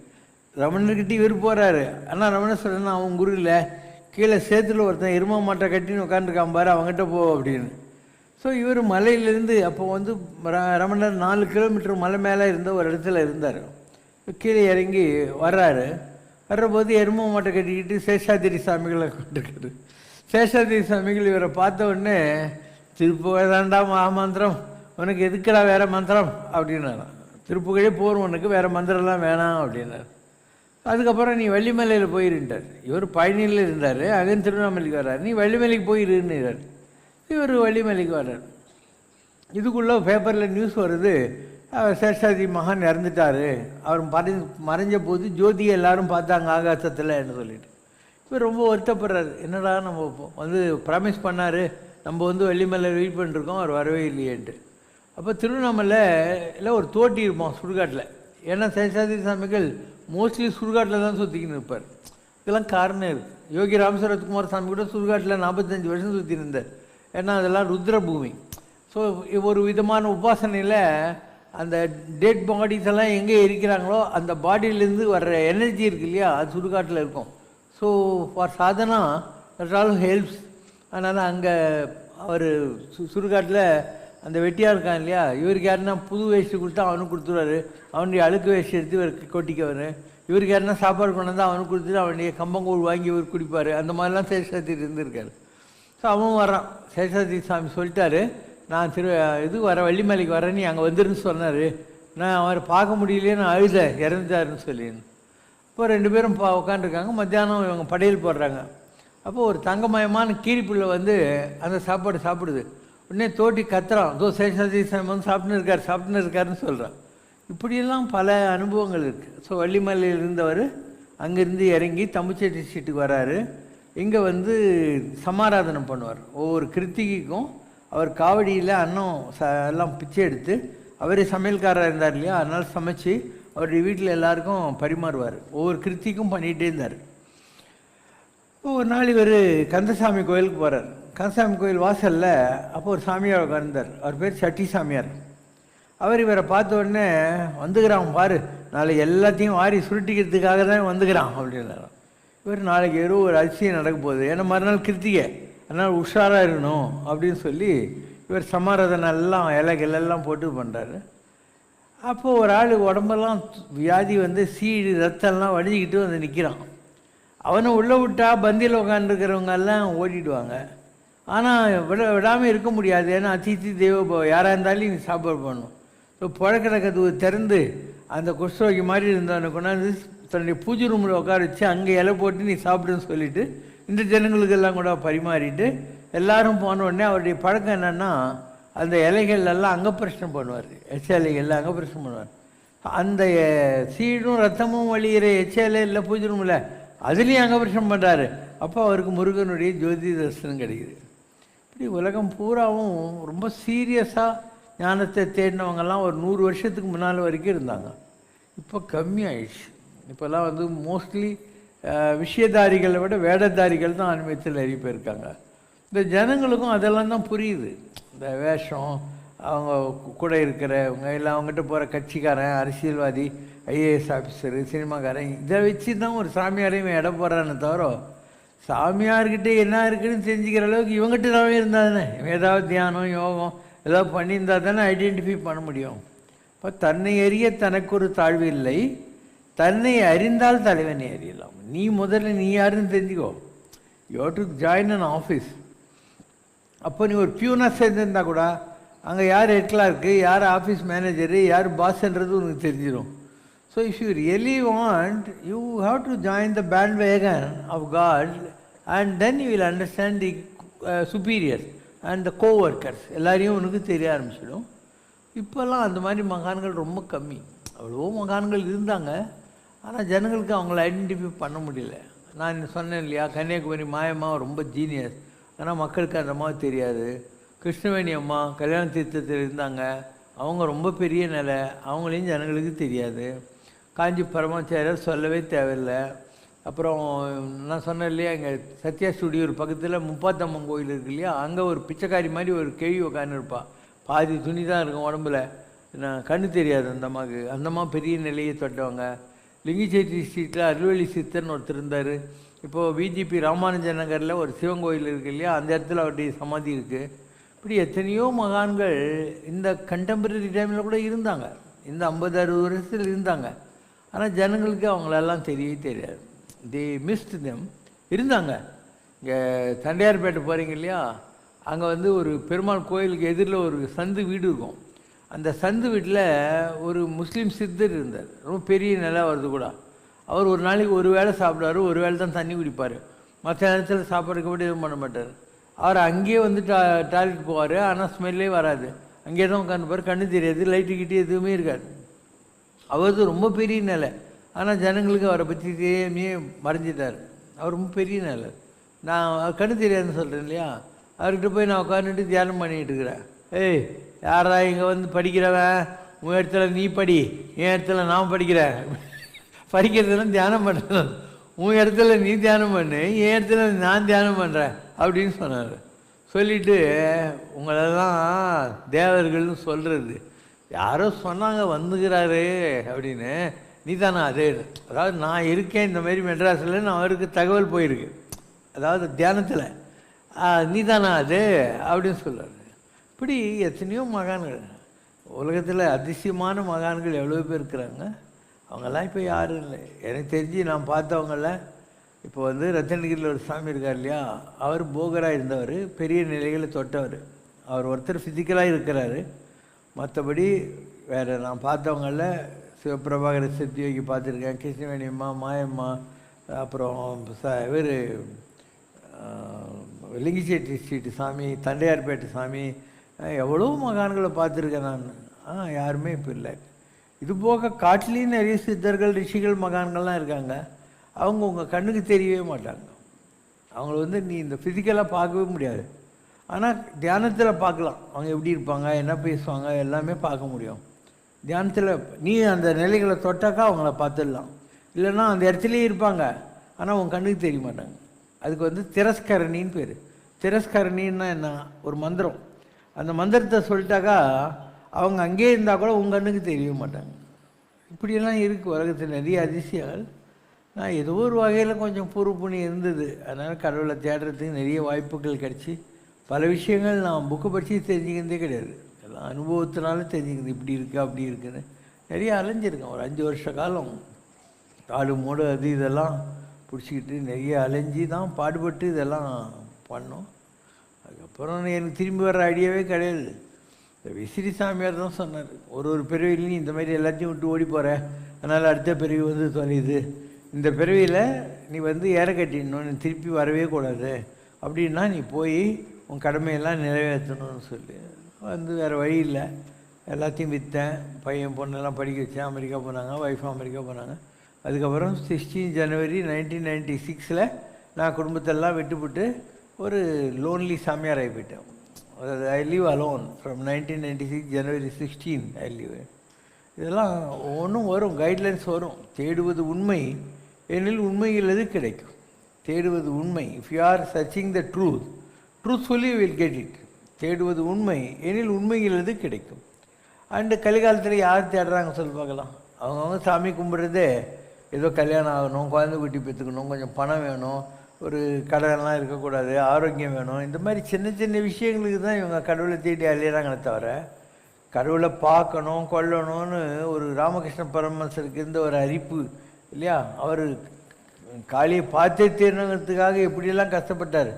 ரமணர்கிட்ட இவர் போகிறாரு. ஆனால் ரமண சொல்கிறார், நான் அவன் குரு இல்லை, கீழே சேத்துல ஒருத்தன் எருமா மாட்டை கட்டின்னு உட்காந்துருக்கான் பாரு, அவங்ககிட்ட போ அப்படின்னு. ஸோ இவர் மலையிலேருந்து அப்போ வந்து ரமணர் 4 கிலோமீட்டர் மலை மேலே இருந்த ஒரு இடத்துல இருந்தார். கீழே இறங்கி வர்றாரு. வர்றபோது எருமா மாட்டை கட்டிக்கிட்டு சேஷாதிரி சாமிகளை கொண்டிருக்காரு. சேஷாதிரி சாமிகள் இவரை பார்த்த உடனே, திருப்புகழாண்டா மந்திரம், உனக்கு எதுக்குடா வேறு மந்திரம் அப்படின்னாரு. திருப்புகழே போகிறோம், உனக்கு வேறு மந்திரம்லாம் வேணாம் அப்படின்னார். அதுக்கப்புறம் நீ வள்ளிமலையில் போயிருந்தார். இவர் பழனியில் இருந்தார், அகன் திருவண்ணாமலைக்கு வர்றார். நீ வள்ளிமலைக்கு போயிருந்தார். இவர் வள்ளிமலைக்கு வர்றார். இதுக்குள்ளே பேப்பரில் நியூஸ் வருது, சேஷாதி மகான் இறந்துட்டார், அவர் மறைஞ்ச போது ஜோதியை எல்லாரும் பார்த்தாங்க ஆகாசத்தில் என்று சொல்லிட்டு. இவர் ரொம்ப வருத்தப்படுறாரு. என்னடா நம்ம வந்து ப்ராமிஸ் பண்ணார், நம்ம வந்து வள்ளிமலை வெயிட் பண்ணிருக்கோம், அவர் வரவே இல்லையேன்ட்டு. அப்போ திருவண்ணாமலையில் ஒரு தோட்டி இருப்போம் சுடுகாட்டில். ஏன்னா சேஷாதி சாமிகள் மோஸ்ட்லி சுடுகாட்டில் தான் சுற்றிக்கின்னு இருப்பார். இதெல்லாம் காரணம் இருக்குது. யோகி ராமசரத்குமார் சாமி கூட சுடுகாட்டில் 45 வருஷம் சுற்றின்னு இருந்தார். ஏன்னா அதெல்லாம் ருத்ர பூமி. ஸோ ஒரு விதமான உபாசனையில் அந்த டெட் பாடிஸ் எல்லாம் எங்கே இருக்கிறாங்களோ அந்த பாடியிலேருந்து வர்ற எனர்ஜி இருக்கு இல்லையா, அது சுடுகாட்டில் இருக்கும். So for Sadhana that all helps. அதனால் அங்கே அவர் சுடுகாட்டில் அந்த வெட்டியாக இருக்கான் இல்லையா, இவருக்கு யாருன்னா புது வேஷ்டி கொடுத்தா அவனுக்கு கொடுத்துருவாரு, அவனுடைய அழுக்கு வேஷ்டி எடுத்து இவருக்கு கொட்டிக்கவர். இவருக்கு யாருன்னா சாப்பாடு கொண்டு வந்தால் அவனுக்கு கொடுத்துட்டு அவனுடைய கம்பங்கூழ் வாங்கி இவர் குடிப்பார். அந்த மாதிரிலாம் சேஷாதி இருந்திருக்காரு. ஸோ அவன் வரான். சேஷாதி சாமி சொல்லிட்டாரு, நான் இது வர வள்ளிமலைக்கு வரேன், நீ அங்கே வந்துருன்னு சொன்னார். நான் அவரை பார்க்க முடியலையே, நான் அழுதேன், இறந்துட்டாருன்னு சொல்லின்னு. இப்போ 2 பேரும் உட்காந்துருக்காங்க. மத்தியானம் இவங்க படையல் போடுறாங்க. அப்போது ஒரு தங்கமயமான கீரிப்புள்ள வந்து அந்த சாப்பாடு சாப்பிடுது. உடனே தோட்டி கத்துறான், தோ சேஷாதி சாமி வந்து சாப்பிட்டுன்னு இருக்காருன்னு சொல்கிறான். இப்படியெல்லாம் பல அனுபவங்கள் இருக்குது. ஸோ வள்ளிமலையில் இருந்தவர் அங்கேருந்து இறங்கி தம்புச்செட்டி சீட்டுக்கு வராரு. இங்கே வந்து சமாராதனம் பண்ணுவார். ஒவ்வொரு கிருத்திகைக்கும் அவர் காவடியில் அன்னம் எல்லாம் பிச்சை எடுத்து, அவரே சமையல்காரராக இருந்தார் இல்லையா, அதனால் சமைச்சு அவருடைய வீட்டில் எல்லாருக்கும் பரிமாறுவார். ஒவ்வொரு கிருத்திக்கும் பண்ணிகிட்டே இருந்தார். ஒரு நாள் இவர் கந்தசாமி கோயிலுக்கு போகிறார். கந்தசாமி கோயில் வாசலில் அப்போ ஒரு சாமியார் உட்கார்ந்தார். அவர் பேர் சட்டி சாமியார். அவர் இவரை பார்த்த உடனே, வந்துக்கிறான் பாரு, நாளைக்கு எல்லாத்தையும் வாரி சுருட்டிக்கிறதுக்காக தான் வந்துக்கிறான் அப்படின்னாரு. இவர் நாளைக்கு ஏதோ ஒரு அதிசயம் நடக்க போகுது, ஏன்னா மறுநாள் கிருத்திகை, அதனால் உஷாராக இருக்கணும் அப்படின்னு சொல்லி இவர் சமாராதனை எல்லாம் இலைகளெல்லாம் போட்டு பண்ணுறாரு. அப்போது ஒரு ஆள் உடம்பெல்லாம் வியாதி வந்து சீடு ரத்தம்லாம் வடிஞ்சிக்கிட்டு வந்து நிற்கிறான். அவனை உள்ளே விட்டால் பந்தியில் உட்காந்துருக்கிறவங்க எல்லாம் ஓடிடுவாங்க. ஆனால் விடாமல் இருக்க முடியாது, ஏன்னா அதித்தி தெய்வ யாராக இருந்தாலும் நீ சாப்பாடு பண்ணணும். ஸோ புழக்கிற கதவு திறந்து அந்த குஷ்டரோகி மாதிரி இருந்தவனை கொண்டாந்து தன்னுடைய பூஜை ரூமில் உட்கார வச்சு அங்கே இலை போட்டு நீ சாப்பிடுன்னு சொல்லிவிட்டு இந்த ஜனங்களுக்கெல்லாம் கூட பரிமாறிட்டு எல்லாரும் போன உடனே அவருடைய பழக்கம் என்னென்னா, அந்த இலைகள்லாம் அங்கப்பிரஷ்னம் பண்ணுவார். இலைகள்லாம் அங்கப்பிரஷ்னம் பண்ணுவார். அந்த சீடும் ரத்தமும் வழிகிற இலை பூஜை ரூமில் அதுலேயும் அங்கப்பிரஷ்னம் பண்ணுறாரு. அப்போ அவருக்கு முருகனுடைய ஜோதி தரிசனம் கிடைக்குது. இப்படி உலகம் பூராவும் ரொம்ப சீரியஸாக ஞானத்தை தேடினவங்கெல்லாம் ஒரு 100 வருஷத்துக்கு முன்னால் வரைக்கும் இருந்தாங்க. இப்போ கம்மியாயிடுச்சு. இப்போல்லாம் வந்து மோஸ்ட்லி விஷயதாரிகளை விட வேடதாரிகள் தான் ஆன்மீகத்தில் நிறைய பேர் இருக்காங்க. இந்த ஜனங்களுக்கும் அதெல்லாம் தான் புரியுது. இந்த வேஷம், அவங்க கூட இருக்கிறவங்க இல்லை அவங்ககிட்ட போகிற கட்சிக்காரன், அரசியல்வாதி, ஐஏஎஸ் ஆஃபீஸரு, சினிமாக்காரன், இதை வச்சு தான் ஒரு சாமியாரையும் இடம் போடுறான்னு தவிர சாமியார்கிட்ட என்ன இருக்குதுன்னு தெரிஞ்சுக்கிற அளவுக்கு இவங்ககிட்ட தான் இருந்தால் தானே, இவன் ஏதாவது தியானம் யோகம் ஏதாவது பண்ணியிருந்தால் தானே ஐடென்டிஃபை பண்ண முடியும். இப்போ தன்னை அறிய தனக்கு ஒரு தாழ்வு இல்லை, தன்னை அறிந்தால் தலைவனை அறியலாம். நீ முதல்ல நீ யாருன்னு தெரிஞ்சுக்கோ. You have to join an office. அப்போ நீ ஒரு பியூனாக சேர்ந்துருந்தா கூட அங்கே யார் ஹெட் கிளார்க்கு, யார் ஆஃபீஸ் மேனேஜரு, யார் பாஸ்ன்றது உனக்கு தெரிஞ்சிடும். So if you really want, you have to join the bandwagon of God and then you will understand the superior and the coworkers எல்லாரையும் உனக்கு தெரிய ஆரம்பிச்சிடும். இப்போல்லாம் அந்த மாதிரி மகான்கள் ரொம்ப கம்மி. அவ்வளோ மகான்கள் இருந்தாங்க, ஆனால் ஜனங்களுக்கு அவங்கள ஐடென்டிஃபை பண்ண முடியல. நான் சொன்னேன் இல்லையா, கன்னியாகுமரி மாயம்மா ரொம்ப ஜீனியஸ், ஆனால் மக்களுக்கு அந்த மாதிரி தெரியாது. கிருஷ்ணவேணி அம்மா கல்யாண தீர்த்தத்தில் இருந்தாங்க, அவங்க ரொம்ப பெரிய நிலை, அவங்களையும் ஜனங்களுக்கு தெரியாது. காஞ்சி பரமாச்சாரியர் சொல்லவே தேவையில்லை. அப்புறம் நான் சொன்னேன் இல்லையா, எங்கள் சத்யா ஸ்டுடியோ பக்கத்தில் முப்பாத்தம்மன் கோயில் இருக்கு இல்லையா, அங்கே ஒரு பிச்சைக்காரி மாதிரி ஒரு கேள்வி உட்காந்துருப்பா. பாதி துணி தான் இருக்கும் உடம்புல, நான் கண்ணு தெரியாது அந்த அம்மாவுக்கு. அந்த அம்மா பெரிய நிலையை தொட்டவங்க. லிங்கிச்சேரி ஸ்ட்ரீட்டில் அருள்வெளி சித்தர்னு ஒருத்தர் இருந்தார். இப்போது பிஜேபி ராமானுஜ நகரில் ஒரு சிவன் கோயில் இருக்குது இல்லையா, அந்த இடத்துல அவருடைய சமாதி இருக்குது. இப்படி எத்தனையோ மகான்கள் இந்த கண்டெம்பரரி டைமில் கூட இருந்தாங்க, இந்த 50-60 வருஷத்தில் இருந்தாங்க. ஆனால் ஜனங்களுக்கு அவங்களெல்லாம் தெரியவே தெரியாது. தி மிஸ்ட் தெம். இருந்தாங்க. இங்கே தண்டையார்பேட்டை போகிறீங்க இல்லையா, அங்கே வந்து ஒரு பெருமாள் கோயிலுக்கு எதிரில் ஒரு சந்து வீடு இருக்கும். அந்த சந்து வீட்டில் ஒரு முஸ்லீம் சித்தர் இருந்தார், ரொம்ப பெரிய நிலம் வருது கூட. அவர் ஒரு நாளைக்கு ஒரு வேளை சாப்பிடுவார், ஒரு வேளை தான் தண்ணி குடிப்பார், மற்ற நேரத்தில் சாப்பிட்றதுக்கு கூட எதுவும் பண்ண மாட்டார். அவர் அங்கேயே வந்து டாய்லெட் போவார், ஆனால் ஸ்மெல்லே வராது. அங்கேயே தான் உட்காந்துப்பார், கண்ணு தெரியாது, லைட்டு கிட்டே எதுவுமே இருக்காது. அவரது ரொம்ப பெரிய நிலை, ஆனால் ஜனங்களுக்கு அவரை பற்றி தெரியாமே மறைஞ்சிட்டார். அவர் ரொம்ப பெரிய நிலை. நான் கண்ணு தெரியாதுன்னு சொல்கிறேன் இல்லையா, அவர்கிட்ட போய் நான் உட்காந்துட்டு தியானம் பண்ணிகிட்டு இருக்கிறேன். ஏய் யாரா இங்கே வந்து படிக்கிறவன், உன் இடத்துல நீ படி, என் இடத்துல நான் படிக்கிறேன். படிக்கிறதுலாம் தியானம் பண்ணுறேன். உன் இடத்துல நீ தியானம் பண்ணு, என் இடத்துல நான் தியானம் பண்ணுறேன் அப்படின்னு சொன்னார். சொல்லிவிட்டு உங்களெல்லாம் தேவர்கள்னு சொல்கிறது யாரோ சொன்னாங்க வந்துக்கிறாரு அப்படின்னு, நீ தானே அது. அதாவது நான் இருக்கேன் இந்த மாதிரி மெட்ராஸில், நான் அவருக்கு தகவல் போயிருக்கு, அதாவது தியானத்தில், நீ தானே அது அப்படின்னு சொல்கிறார். இப்படி எத்தனையோ மகான்கள் உலகத்தில், அதிசயமான மகான்கள் எவ்வளோ பேர் இருக்கிறாங்க. அவங்கெல்லாம் இப்போ யாரும் இல்லை. எனக்கு தெரிஞ்சு நான் பார்த்தவங்கள இப்போ வந்து ரத்தனகிரியில் ஒரு சாமி இருக்கார் இல்லையா, அவர் போகராக இருந்தவர், பெரிய நிலைகளை தொட்டவர். அவர் ஒருத்தர் ஃபிசிக்கலாக இருக்கிறாரு. மற்றபடி வேறு நான் பார்த்தவங்களில் சிவபிரபாகர சித்தியோகி பார்த்துருக்கேன், கிருஷ்ணவேணி அம்மா, மாயம்மா, அப்புறம் இவர் லிங்கிச்சேட்டி ஸ்ட்ரீட்டு சாமி, தண்டையார்பேட்டை சாமி, எவ்வளோ மகான்களை பார்த்துருக்கேன் நான். யாருமே இப்போ இல்லை. இது போக காட்டிலையும் நிறைய சித்தர்கள், ரிஷிகள், மகான்கள்லாம் இருக்காங்க. அவங்க உங்கள் கண்ணுக்கு தெரியவே மாட்டாங்க. அவங்கள வந்து நீ இந்த ஃபிசிக்கலாக பார்க்கவே முடியாது, ஆனால் தியானத்தில் பார்க்கலாம். அவங்க எப்படி இருப்பாங்க, என்ன பேசுவாங்க, எல்லாமே பார்க்க முடியும் தியானத்தில். நீ அந்த நிலைகளை தொட்டாக்கா அவங்கள பார்த்துடலாம். இல்லைன்னா அந்த இடத்துலையே இருப்பாங்க, ஆனால் உங்கள் கண்ணுக்கு தெரிய மாட்டாங்க. அதுக்கு வந்து திரஸ்கரணின்னு பேர். திரஸ்கரணின்னா என்ன, ஒரு மந்திரம். அந்த மந்திரத்தை சொல்லிட்டாக்கா அவங்க அங்கேயே இருந்தால் கூட உங்கள் கண்ணுக்கு தெரிய மாட்டாங்க. இப்படியெல்லாம் இருக்குது உலகத்தில் நிறைய அதிசயங்கள். நான் ஏதோ ஒரு வகையில் கொஞ்சம் பூர்வ புண்ணியம் இருந்தது, அதனால் கடவுளை தேடுறதுக்கு நிறைய வாய்ப்புகள் கிடச்சி பல விஷயங்கள் நான் புக்கு படித்து தெரிஞ்சுக்கிறதே கிடையாது. எல்லாம் அனுபவத்தினால தெரிஞ்சுக்கிறது, இப்படி இருக்குது அப்படி இருக்குதுன்னு. நிறைய அலைஞ்சிருக்கேன். ஒரு 5 வருஷ காலம் காடு மூடு அது இதெல்லாம் பிடிச்சிக்கிட்டு நிறைய அலைஞ்சி தான் பாடுபட்டு இதெல்லாம் பண்ணோம். அதுக்கப்புறம் எனக்கு திரும்பி வர்ற ஐடியாவே கிடையாது. இந்த விசிறி சாமியார் தான் சொன்னார், ஒரு பிறவிலையும் இந்த மாதிரி எல்லாத்தையும் விட்டு ஓடி போகிற, அதனால் அடுத்த பிறவி வந்து தொலையுது, இந்த பிறவியில் நீ வந்து ஏற கட்டிடணும், திருப்பி வரவே கூடாது, அப்படின்னா நீ போய் உன் கடமையெல்லாம் நிறைவேற்றணும்னு சொல்லி வந்து வேறு வழி இல்லை. எல்லாத்தையும் விற்றேன், பையன் பொண்ணெல்லாம் படிக்க வச்சேன், அமெரிக்கா போனாங்க, ஒய்ஃப் அமெரிக்கா போனாங்க. அதுக்கப்புறம் 16 ஜனவரி 1996 நான் குடும்பத்தெல்லாம் விட்டுவிட்டு ஒரு லோன்லி சாமியார் ஆகி போயிட்டேன். I live alone from 1996 January 16 I live. இதெல்லாம் ஒன்றும் வரும், கைட்லைன்ஸ் வரும். தேடுவது உண்மை எனில் உண்மையில் எது கிடைக்கும். தேடுவது உண்மை, if you are searching the truthfully will get it. தேடுவது உண்மை எனில் உண்மையில் எது கிடைக்கும். அண்டு கலிகாலத்தில் யார் தேடுறாங்க சொல்லி பார்க்கலாம். அவங்கவுங்க சாமி கும்பிட்றதே ஏதோ கல்யாணம் ஆகணும், குழந்தை குட்டி பெற்றுக்கணும், கொஞ்சம் பணம் வேணும், ஒரு கடன்லாம் இருக்கக்கூடாது, ஆரோக்கியம் வேணும், இந்த மாதிரி சின்ன சின்ன விஷயங்களுக்கு தான் இவங்க கடவுளை தேடி அழியிறாங்களே தவிர கடவுளை பார்க்கணும் கொல்லணும்னு ஒரு ராமகிருஷ்ண பரமஹம்சருக்கு இருந்த ஒரு அரிப்பு இல்லையா. அவர் காளியை பார்த்தே தீரணுங்கிறதுக்காக எப்படியெல்லாம் கஷ்டப்பட்டார்.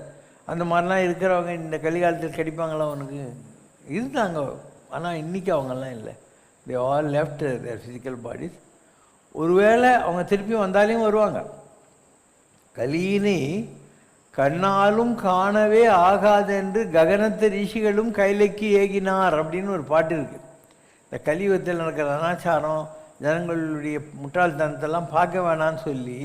அந்த மாதிரிலாம் இருக்கிறவங்க இந்த கலிகாலத்தில் கிடைப்பாங்களா அவனுக்கு? இருந்தாங்க. ஆனால் இன்றைக்கி அவங்கெல்லாம் இல்லை. They all left their physical bodies. ஒருவேளை அவங்க திருப்பி வந்தாலையும் வருவாங்க. கலியினை கண்ணாலும் காணவே ஆகாதென்று ககனத்து ரிஷிகளும் கைலைக்கு ஏகினார் அப்படின்னு ஒரு பாட்டு இருக்குது. இந்த கலியுகத்தில் நடக்கிற அனாச்சாரம், ஜனங்களுடைய முட்டாள்தனத்தெல்லாம் பார்க்க வேணான்னு சொல்லி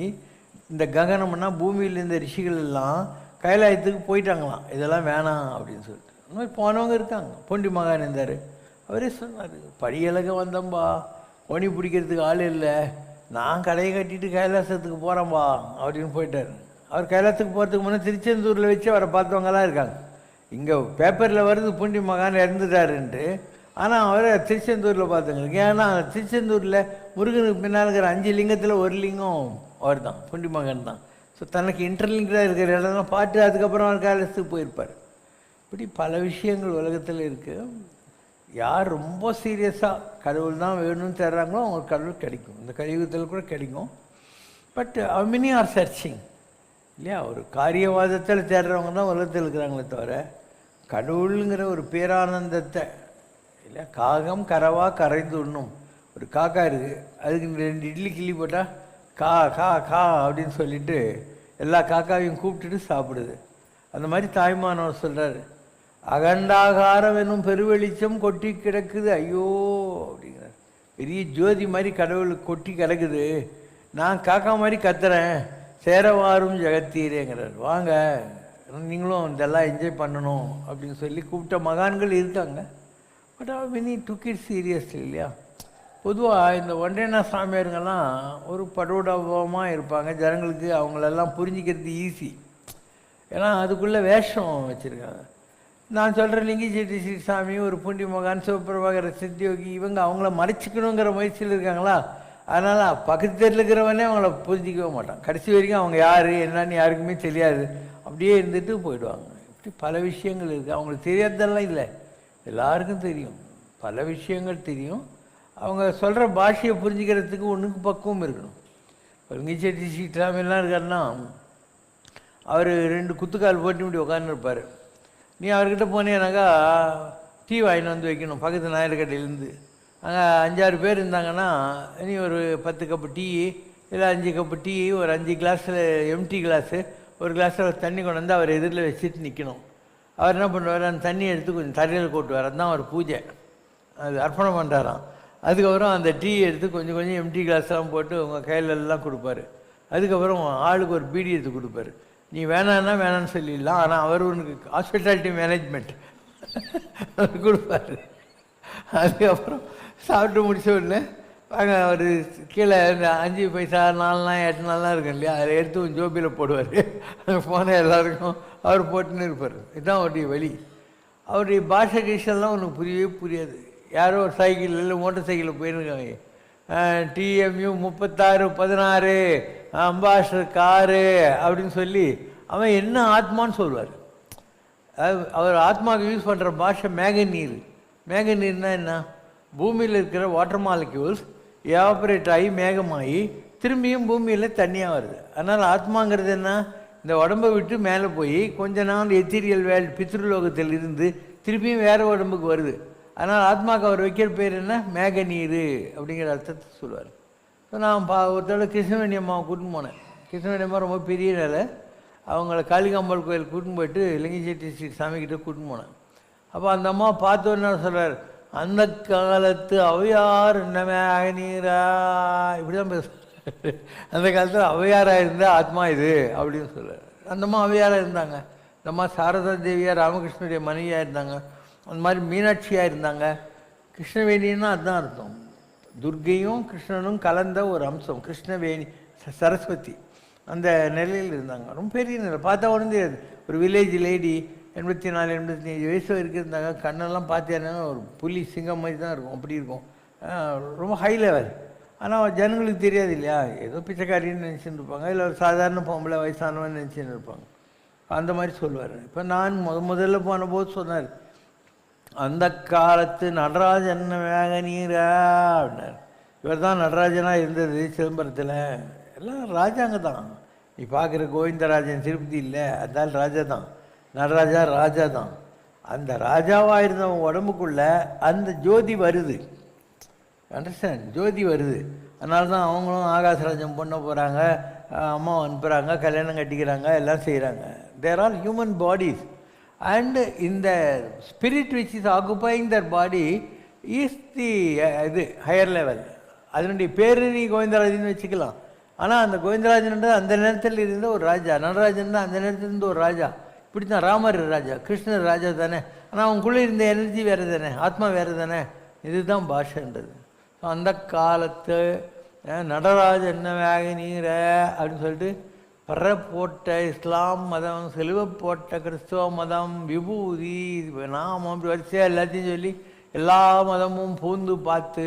இந்த ககனம்னா பூமியில் இருந்த ரிஷிகள் எல்லாம் கைலாயத்துக்கு போயிட்டாங்களாம், இதெல்லாம் வேணாம் அப்படின்னு சொல்லிட்டு. அந்த மாதிரி போனவங்க இருக்காங்க. பொண்டி மகான் இருந்தார், அவரே சொன்னார், படியலக வந்தம்பா, கோணி பிடிக்கிறதுக்கு ஆள் இல்லை, நான் கடையை கட்டிட்டு கைலாசத்துக்கு போகிறேன்பா அப்படின்னு போயிட்டார். அவர் கைலாசத்துக்கு போகிறதுக்கு முன்னே திருச்செந்தூரில் வச்சு அவரை பார்த்தவங்கலாம் இருக்காங்க. இங்கே பேப்பரில் வருது பூண்டி மகான் இறந்துட்டாருன்ட்டு, ஆனால் அவரை திருச்செந்தூரில் பார்த்தவங்க. ஏன்னா திருச்செந்தூரில் முருகனுக்கு பின்னால் இருக்கிற 5 லிங்கத்தில் ஒரு லிங்கம் அவர் தான், பூண்டி மகான் தான். ஸோ தனக்கு இன்டர்லிங்காக இருக்கிற இடம்லாம் பார்த்து அதுக்கப்புறம் அவர் கைலாசத்துக்கு போயிருப்பார். இப்படி பல விஷயங்கள் உலகத்தில் இருக்குது. யார் ரொம்ப சீரியஸாக கடவுள் தான் வேணும்னு தேடுறாங்களோ அவங்களுக்கு கடவுள் கிடைக்கும். இந்த கலியுகத்தில் கூட கிடைக்கும். பட் மெனி ஆர் சர்ச்சிங் இல்லையா. ஒரு காரியவாதத்தில் தேடுறவங்க தான் உலகத்தில் இருக்கிறாங்களே தவிர கடவுளுங்கிற ஒரு பேரானந்தத்தை இல்லையா. காகம் கரவா கரைந்து உண்ணும். ஒரு காக்கா இருக்குது, அதுக்கு 2 இட்லி கிள்ளி போட்டால் கா கா கா அப்படின்னு சொல்லிட்டு எல்லா காக்காவையும் கூப்பிட்டுட்டு சாப்பிடுது. அந்த மாதிரி தாய்மானவர் சொல்கிறார், அகண்டாகாரம் என்னும் பெருவெளிச்சம் கொட்டி கிடக்குது ஐயோ அப்படிங்கிறார். பெரிய ஜோதி மாதிரி கடவுள் கொட்டி கிடக்குது, நான் காக்கா மாதிரி கத்துறேன், சேரவாரும் ஜெகத்தீரேங்கிறார். வாங்க நீங்களும் இதெல்லாம் என்ஜாய் பண்ணணும் அப்படின்னு சொல்லி கூப்பிட்ட மகான்கள் இருக்காங்க. But many took it seriously இல்லையா. பொதுவாக இந்த ஒன்றேனா சாமியாருங்கெல்லாம் ஒரு படோடபமாக இருப்பாங்க. ஜனங்களுக்கு அவங்களெல்லாம் புரிஞ்சிக்கிறது ஈஸி, ஏன்னா அதுக்குள்ளே வேஷம் வச்சுருக்காங்க. நான் சொல்கிற லிங்கி சாமி, ஒரு பூண்டி மகான், சிவபிரபாகர, சித்தியோகி, இவங்க அவங்கள மறைச்சிக்கணுங்கிற முயற்சியில் இருக்காங்களா. அதனால் பக்கத்தில் இருக்கிறவனே அவங்கள புரிஞ்சிக்கவே மாட்டான். கடைசி வரைக்கும் அவங்க யார் என்னன்னு யாருக்குமே தெரியாது, அப்படியே இருந்துட்டு போயிடுவாங்க. இப்படி பல விஷயங்கள் இருக்குது. அவங்களுக்கு தெரியாததெல்லாம் இல்லை, எல்லாருக்கும் தெரியும். பல விஷயங்கள் தெரியும். அவங்க சொல்கிற பாஷையை புரிஞ்சுக்கிறதுக்கு ஒன்றுக்கு பக்குவம் இருக்கணும். லிங்கி சாமியெல்லாம் இருக்காருன்னா அவர் 2 குத்துக்கால் போட்டு இப்படி உட்காந்துருப்பார். நீ அவர்கிட்ட போனேனாக்கா டீ வாங்கிட்டு வந்து வைக்கணும் பக்கத்து நாயர்கடையிலேருந்து. அங்கே 5-6 பேர் இருந்தாங்கன்னா நீ ஒரு 10 கப்பு டீ இல்லை 5 கப்பு டீ, ஒரு 5 கிளாஸில் எம்டி கிளாஸு, ஒரு கிளாஸில் தண்ணி கொண்டு வந்து அவர் எதிரில் வச்சுட்டு நிற்கணும். அவர் என்ன பண்ணுவார், அந்த தண்ணியை எடுத்து கொஞ்சம் தரையில் கொட்டுவார். அதுதான் அவர் பூஜை, அது அர்ப்பணம் பண்ணுறாராம். அதுக்கப்புறம் அந்த டீ எடுத்து கொஞ்சம் கொஞ்சம் எம்டி கிளாஸ்லாம் போட்டு உங்கள் கையிலெல்லாம் கொடுப்பாரு. அதுக்கப்புறம் ஆளுக்கு ஒரு பீடி எடுத்து கொடுப்பாரு. நீ வேணான்னா வேணான்னு சொல்லிடலாம், ஆனால் அவர் உனக்கு ஹாஸ்பிட்டாலிட்டி மேனேஜ்மெண்ட் கொடுப்பாரு. அதுக்கப்புறம் சாப்பிட்டு முடிச்ச உடனே வாங்க அவர் கீழே இந்த 5 பைசா 4 நாள் 8 நாள்லாம் இருக்கும் இல்லையா, அதை எடுத்து ஜோபியில் போடுவார். போன எல்லாருக்கும் அவர் போட்டுன்னு இருப்பார். இதுதான் அவருடைய வழி. அவருடைய பாஷை கீஷெல்லாம் உனக்கு புரியவே புரியாது. யாரோ ஒரு சைக்கிள் இல்லை மோட்டர் சைக்கிளில் போயிருக்காங்க, டிஎம்யூ 3616 அம்பாஸ்டர் காரு அப்படின்னு சொல்லி அவன் என்ன ஆத்மான்னு சொல்லுவார். அவர் ஆத்மாவுக்கு யூஸ் பண்ணுற பாஷை மேகநீர். மேகநீர்னால் என்ன, பூமியில் இருக்கிற வாட்டர் மாலிக்யூல்ஸ் எவாபரேட் ஆகி மேகமாகி திரும்பியும் பூமியில் தண்ணியாக வருது. அதனால் ஆத்மாங்கிறது என்ன, இந்த உடம்பை விட்டு மேலே போய் கொஞ்ச நாள் எத்தீரியல் வேல்ட் பித்ருலோகத்தில் இருந்து திருப்பியும் வேறு உடம்புக்கு வருது. அதனால் ஆத்மாவுக்கு அவர் வைக்கிற பேர் என்ன, மேகநீர் அப்படிங்கிற அர்த்தத்தை சொல்லுவார். ஸோ நான் ஒருத்தோட கிருஷ்ணவேணி அம்மாவை கூட்டின்னு போனேன். கிருஷ்ணவேணி அம்மா ரொம்ப பெரிய நிலை. அவங்கள காளிகாம்பாள் கோயில் கூட்டின்னு போயிட்டு லிங்கி சாமிக்கிட்ட கூட்டின்னு போனேன். அப்போ அந்த அம்மா பார்த்தோன்னா சொல்கிறார், அந்த காலத்து அவையார் என்ன மேகநீரா இப்படி தான் பேசுகிறார். அந்த காலத்தில் அவையாராக இருந்தால் ஆத்மா இது அப்படின்னு சொல்கிறார். அந்த அம்மா அவையாராக இருந்தாங்க. இந்த அம்மா சாரதா தேவியார் ராமகிருஷ்ணனுடைய மனைவியாக இருந்தாங்க. அந்த மாதிரி மீனாட்சியாக இருந்தாங்க. கிருஷ்ணவேணின்னா அதுதான் அர்த்தம். துர்க்கையும் கிருஷ்ணனும் கலந்த ஒரு அம்சம். கிருஷ்ணவேணி சரஸ்வதி அந்த நிலையில் இருந்தாங்க. ரொம்ப பெரிய நிலை, பார்த்தா உடனே ஒரு வில்லேஜ் லேடி 84 85 வயசு வரைக்கும் இருந்தாங்க. கண்ணெல்லாம் பார்த்தேன்னா ஒரு புலி சிங்கம் மாதிரி தான் இருக்கும், அப்படி இருக்கும். ரொம்ப ஹை லெவல். ஆனால் ஜனங்களுக்கு தெரியாது இல்லையா, ஏதோ பிச்சைக்காரின்னு நினச்சின்னு இருப்பாங்க, இல்லை ஒரு சாதாரண பொம்பளை வயசானவன்னு நினச்சின்னு இருப்பாங்க. அந்த மாதிரி சொல்லுவார். இப்போ நான் முதல்ல போன போது சொன்னார், அந்த காலத்து நடராஜன் வேக நீரா அப்படின்னார். இவர் தான் நடராஜனாக இருந்தது சிதம்பரத்தில். எல்லாம் ராஜாங்க தான். நீ பார்க்குற கோவிந்தராஜன் திருப்பதி இல்லை, அதால் ராஜா தான். நடராஜா ராஜா தான். அந்த ராஜாவாக இருந்தவங்க உடம்புக்குள்ள அந்த ஜோதி வருது. அண்டர்ஸ்டாண்ட்? ஜோதி வருது. அதனால தான் அவங்களும் ஆகாசராஜம் பண்ண போகிறாங்க, அம்மா அனுப்புகிறாங்க, கல்யாணம் கட்டிக்கிறாங்க, எல்லாம் செய்கிறாங்க. There are human bodies. And இந்த spirit which is occupying their body is the இது ஹையர் லெவல். அதனுடைய பேர் நீ கோவிந்தராஜன் வச்சுக்கலாம். ஆனால் அந்த கோவிந்தராஜன்ன்றது அந்த நேரத்தில் இருந்த ஒரு ராஜா. நடராஜன் தான் அந்த நேரத்தில் இருந்த ஒரு ராஜா. இப்படி தான் ராமர் ராஜா, கிருஷ்ணர் ராஜா தானே. ஆனால் அவங்களுக்குள்ளே இருந்த எனர்ஜி வேறு தானே, ஆத்மா வேறு தானே. இதுதான் பாஷைன்றது. அந்த காலத்து நடராஜன் வேக நீர அப்படின்னு சொல்லிட்டு பற போட்ட இஸ்லாம் மதம், செலுவ போட்ட கிறிஸ்துவ மதம், விபூதி, நாமம், அப்படி வரிசையாக எல்லாத்தையும் சொல்லி எல்லா மதமும் பூந்து பார்த்து